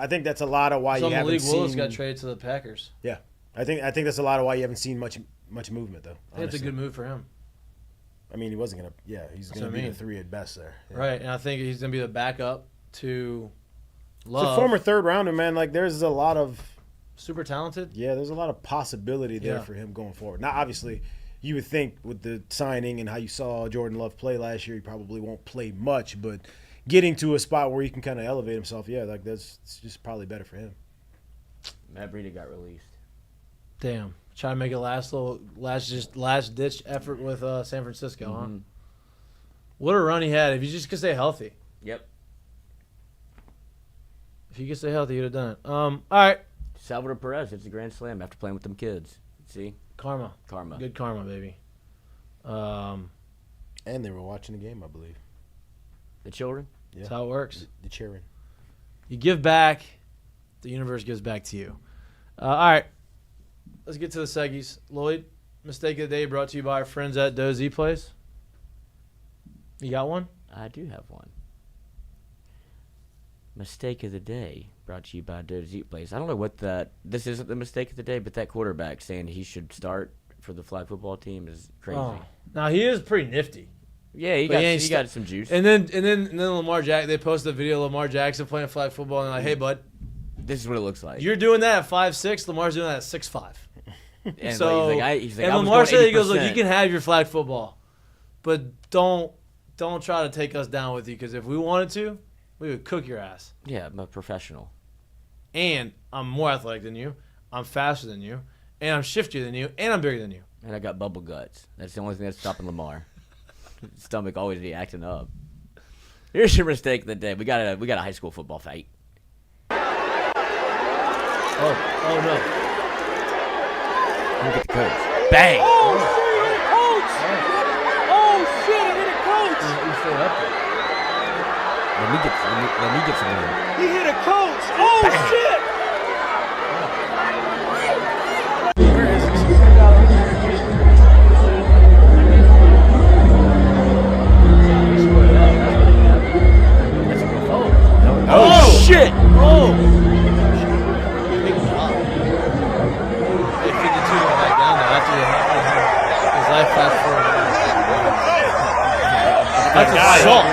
think that's a lot of why you haven't seen. Malik Willis got traded to the Packers. Yeah, I think that's a lot of why you haven't seen much movement though. I think it's a good move for him. I mean, he wasn't gonna. Yeah, he's gonna be the 3 at best there. Yeah. Right, and I think he's gonna be the backup to Love. It's a former 3rd rounder, man. Like, there's a lot of super talented. Yeah, there's a lot of possibility there Yeah. for him going forward. Now, obviously, you would think with the signing and how you saw Jordan Love play last year, he probably won't play much, but getting to a spot where he can kind of elevate himself, yeah, like it's just probably better for him. Matt Breida got released. Damn. Try to make a last ditch effort with San Francisco, huh? What a run he had. If you just could stay healthy. Yep. If you could stay healthy, you'd have done it. All right. Salvador Perez hits a grand slam after playing with them kids. See? Karma. Karma. Good karma, baby. And they were watching the game, I believe. The children? Yeah. That's how it works. The cheering. You give back, the universe gives back to you. All right. Let's get to the seggies. Lloyd, mistake of the day brought to you by our friends at Dozy Place. You got one? I do have one. Mistake of the day brought to you by Dozy Place. I don't know what this isn't the mistake of the day, but that quarterback saying he should start for the flag football team is crazy. Oh. Now, he is pretty nifty. Yeah, he got some juice. And then Lamar Jackson, they posted a video of Lamar Jackson playing flag football, and they're like, hey, bud, This is what it looks like. you're doing that at 5'6", Lamar's doing that at 6'5". And So, he's like, and I was Lamar going said, he goes, look, 80%. you can have your flag football, but don't try to take us down with you, because if we wanted to, we would cook your ass. Yeah, I'm a professional. And I'm more athletic than you, I'm faster than you, and I'm shiftier than you, and I'm bigger than you. And I got bubble guts. That's the only thing that's stopping Lamar. His stomach always be acting up. Here's your mistake of the day. We got a high school football fight. Oh no. Look at the coach. Bang! Oh shit, I hit a coach! You stayed up there. Let me get some room. He hit a coach! Oh shit! Where is this? Oh shit! Oh! Big job. Hey, 52 went back down there after his life fast forward. That's assault.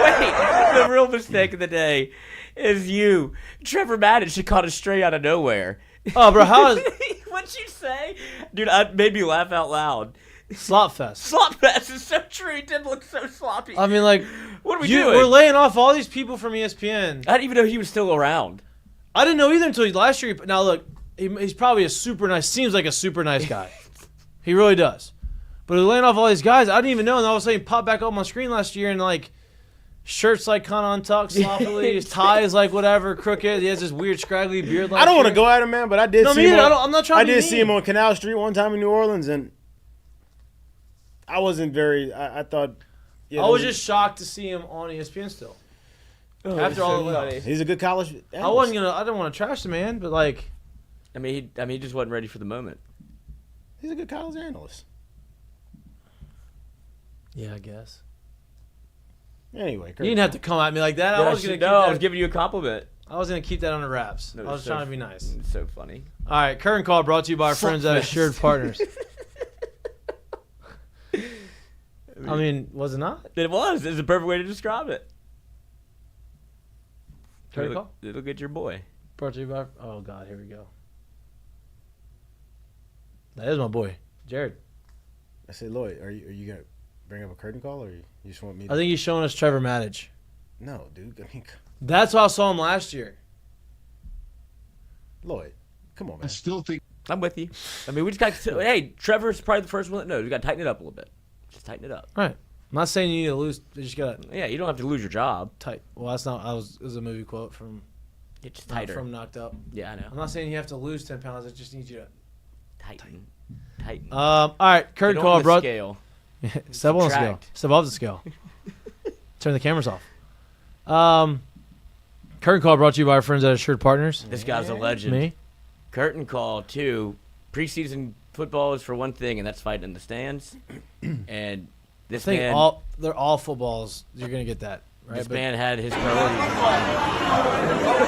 Wait, the real mistake of the day is you. Trevor Madden should caught a stray out of nowhere. Oh, bro, how is What'd you say? Dude, it made me laugh out loud. Slop Fest? Slop fest is so true. He did look so sloppy. I mean, like, What are we doing? We're laying off all these people from ESPN. I didn't even know he was still around. I didn't know either until last year. Now, look, he's probably seems like a super nice guy. He really does. But we're laying off all these guys. I didn't even know, and all of a sudden he popped back up on my screen last year, and, like, shirt's, like, kind of untucked sloppily. His tie is, like, whatever, crooked. He has this weird, scraggly beard. I don't want to go at him, man, but I did see him. I'm not trying to be I did see him mean. on Canal Street one time in New Orleans, and I wasn't very. I thought. Yeah, I was just shocked to see him on ESPN still. After all the layoffs. He's a good college. I didn't want to trash the man, but, like, I mean, he just wasn't ready for the moment. He's a good college analyst. yeah, I guess. Anyway, You didn't have to come at me like that. I was giving you a compliment. I was gonna keep that under wraps. No, I was it's trying to be nice. It's so funny. All right, current call brought to you by our friends at Assured Partners. I mean, was it not? It was. It's a perfect way to describe it. Current call It'll get your boy. brought to you by. Oh God, here we go. That is my boy, Jared. I said, Lloyd, are you gonna bring up a curtain call, or you just want me? I think he's showing us Trevor Maddich. No, dude. I mean, That's how I saw him last year. Lloyd, come on, man. I still think I'm with you. I mean, we just got to. Hey, Trevor's probably the first one that knows. We got to tighten it up a little bit. Just tighten it up. All right. I'm not saying you need to lose. You just gotta Yeah, you don't have to lose your job. tight. Well, that's not. It was a movie quote from It's just tighter. from Knocked Up. Yeah, I know. I'm not saying you have to lose 10 pounds. I just need you to. Tighten. Tighten. All right, current Get call on the brought. scale. Step on the scale. Subtract. Step off the scale. Turn the cameras off. Current call brought to you by our friends at Assured Partners. This guy's a legend. Me. Curtain call, too. Preseason football is for one thing, and that's fighting in the stands. And I this think man, they're all footballs. You're gonna get that right. this But man had his priorities in mind.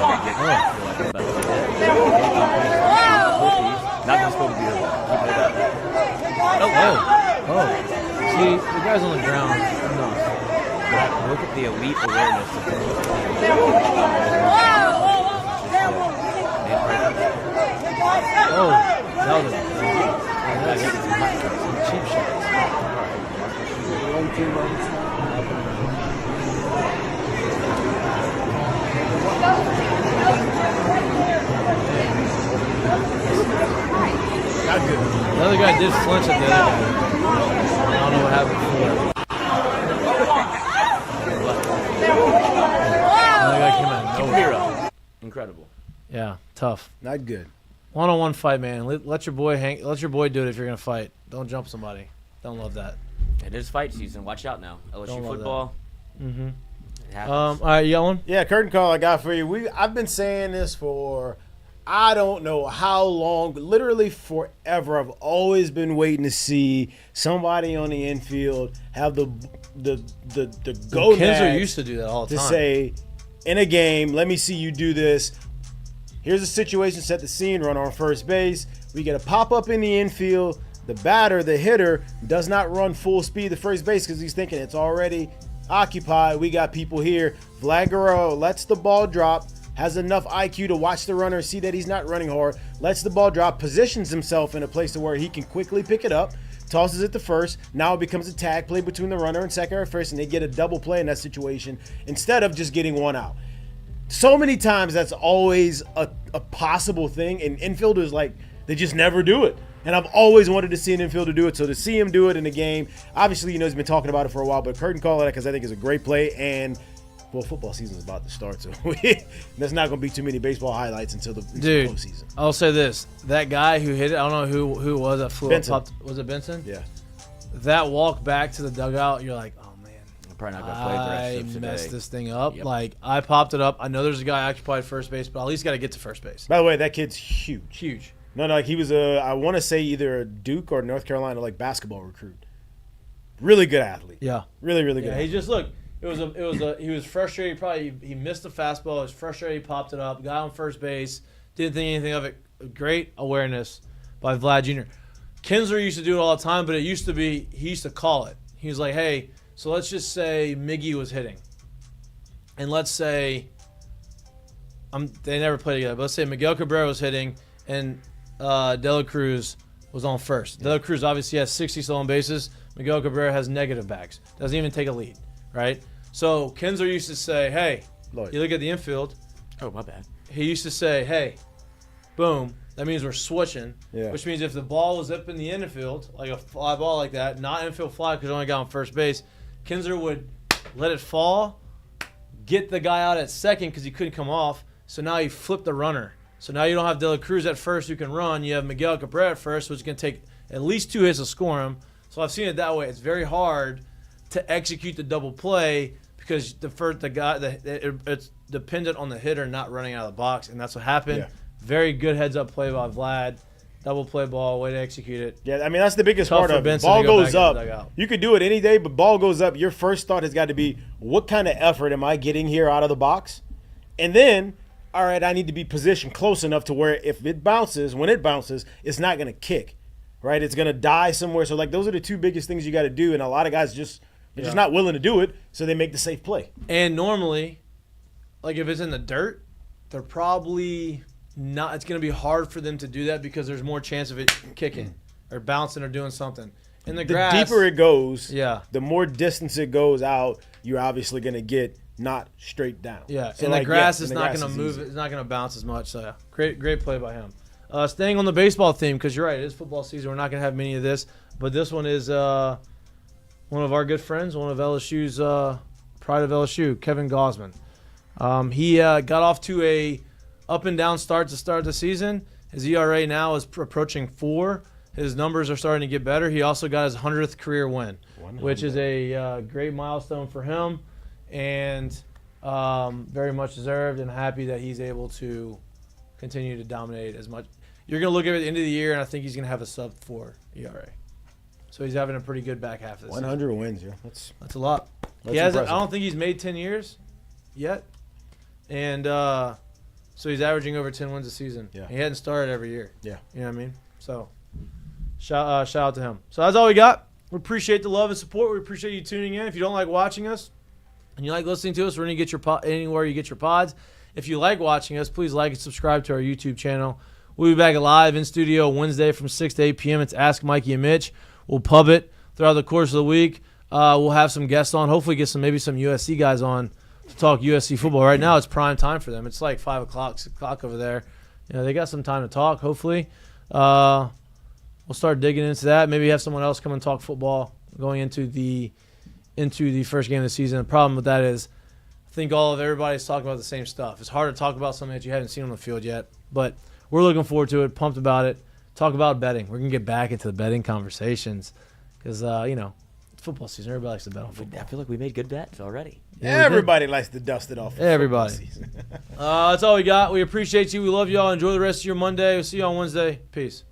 Not gonna spill the beer. Keep it up. See, the guys on the ground. No. Look at the elite awareness of Oh, that was some cheap shots. Not good. The other guy did flinch at the other guy. I don't know what happened before. The other guy came out of nowhere. Incredible. Yeah, tough. Not good. One-on-one fight, man. Let your boy hang. Let your boy do it if you're gonna fight. Don't jump somebody. Don't love that. It is fight season. Watch out now. LSU Don't love football. Mm-hmm. It happens. All right, you got one? Yeah, curtain call I got for you. I've been saying this for I don't know how long, but literally forever. I've always been waiting to see somebody on the infield have the go Kids used to do that all the to time. say, in a game, let me see you do this. Here's a situation, set the scene, run on first base. We get a pop-up in the infield. The batter, the hitter, does not run full speed to first base because he's thinking it's already occupied. We got people here. Vlad Guerrero lets the ball drop, has enough IQ to watch the runner, see that he's not running hard, lets the ball drop, positions himself in a place to where he can quickly pick it up, tosses it to first. Now it becomes a tag play between the runner and second or first, and they get a double play in that situation instead of just getting one out. So many times that's always a possible thing, and infielders, like, they just never do it. And I've always wanted to see an infielder do it, so to see him do it in the game, obviously, he's been talking about it for a while, but curtain call it because I think it's a great play, and, well, football season is about to start, so there's not going to be too many baseball highlights until the postseason. I'll say this. That guy who hit it, I don't know who it was that flew Benson. up. Was it Benson? Yeah. That walk back to the dugout, you're like, oh, man. I'm probably not going to play the rest of today. I messed this thing up. Yep. Like, I popped it up. I know there's a guy occupied first base, but at least got to get to first base. By the way, that kid's huge. Huge. No, like he was I want to say either a Duke or North Carolina like basketball recruit. Really good athlete. Yeah. Really, really good. Yeah, he athlete. just look. He was frustrated. He missed the fastball. He was frustrated. He popped it up. Got on first base. Didn't think anything of it. Great awareness by Vlad Jr. Kinsler used to do it all the time, but it used to be he used to call it. He was like, hey, so let's just say Mik'd was hitting, and let's say they never played together. But let's say Miguel Cabrera was hitting and De La Cruz was on first. De La Cruz obviously has 60 stolen bases. Miguel Cabrera has negative bags. Doesn't even take a lead, right? So Kinsler used to say, hey, you look at the infield. Oh, my bad. He used to say, hey, boom. That means we're switching, which means if the ball was up in the infield, like a fly ball like that, not infield fly because it only got on first base, Kinsler would let it fall, get the guy out at second because he couldn't come off. So now he flipped the runner. So now you don't have De La Cruz at first who can run. You have Miguel Cabrera at first, which is going to take at least 2 hits to score him. So I've seen it that way. It's very hard to execute the double play because it's dependent on the hitter not running out of the box, and that's what happened. Yeah. Very good heads-up play by Vlad. Double play ball, way to execute it. Yeah, I mean, that's the biggest Tough part for of it. Benson Ball to go goes back in up. the dugout. You could do it any day, but ball goes up. Your first thought has got to be, what kind of effort am I getting here out of the box? And then, all right, I need to be positioned close enough to where when it bounces, it's not going to kick, right? It's going to die somewhere. So, like, those are the 2 biggest things you got to do, and a lot of guys they're just not willing to do it, so they make the safe play. And normally, like if it's in the dirt, they're probably not. It's going to be hard for them to do that because there's more chance of it kicking or bouncing or doing something. In the grass, deeper it goes, the more distance it goes out, you're obviously going to get not straight down. Yeah, so and like, the grass in is the not grass going to is move. easy. It's not going to bounce as much. So great play by him. Staying on the baseball theme because you're right. It is football season. We're not going to have many of this, but this one is one of our good friends, one of LSU's pride of LSU, Kevin Gosman. He got off to a up and down start to start the season. His ERA now is approaching 4. His numbers are starting to get better. He also got his 100th career win, which is a great milestone for him, and very much deserved. And happy that he's able to continue to dominate as much. You're going to look at it at the end of the year, and I think he's going to have a sub-4 ERA. So he's having a pretty good back half of this 100 wins, yeah. That's a lot. That's I impressive. don't think he's made 10 years yet. And so he's averaging over 10 wins a season. Yeah. He hadn't started every year. Yeah. You know what I mean? So shout out to him. So that's all we got. We appreciate the love and support. We appreciate you tuning in. If you don't like watching us and you like listening to us, we're going to get your anywhere you get your pods. If you like watching us, please like and subscribe to our YouTube channel. We'll be back live in studio Wednesday from 6 to 8 p.m. It's Ask Mikie and Mitch. We'll pub it throughout the course of the week. We'll have some guests on. Hopefully get maybe some USC guys on to talk USC football. Right now it's prime time for them. It's like 5 o'clock, 6 o'clock over there. They got some time to talk, hopefully. We'll start digging into that. Maybe have someone else come and talk football going into the first game of the season. The problem with that is I think everybody's talking about the same stuff. It's hard to talk about something that you haven't seen on the field yet. But we're looking forward to it, pumped about it. Talk about betting. We're going to get back into the betting conversations because, it's football season. Everybody likes to bet on football. I feel like we made good bets already. Yeah, Everybody likes to dust it off. Everybody. That's all we got. We appreciate you. We love y'all. Enjoy the rest of your Monday. We'll see you on Wednesday. Peace.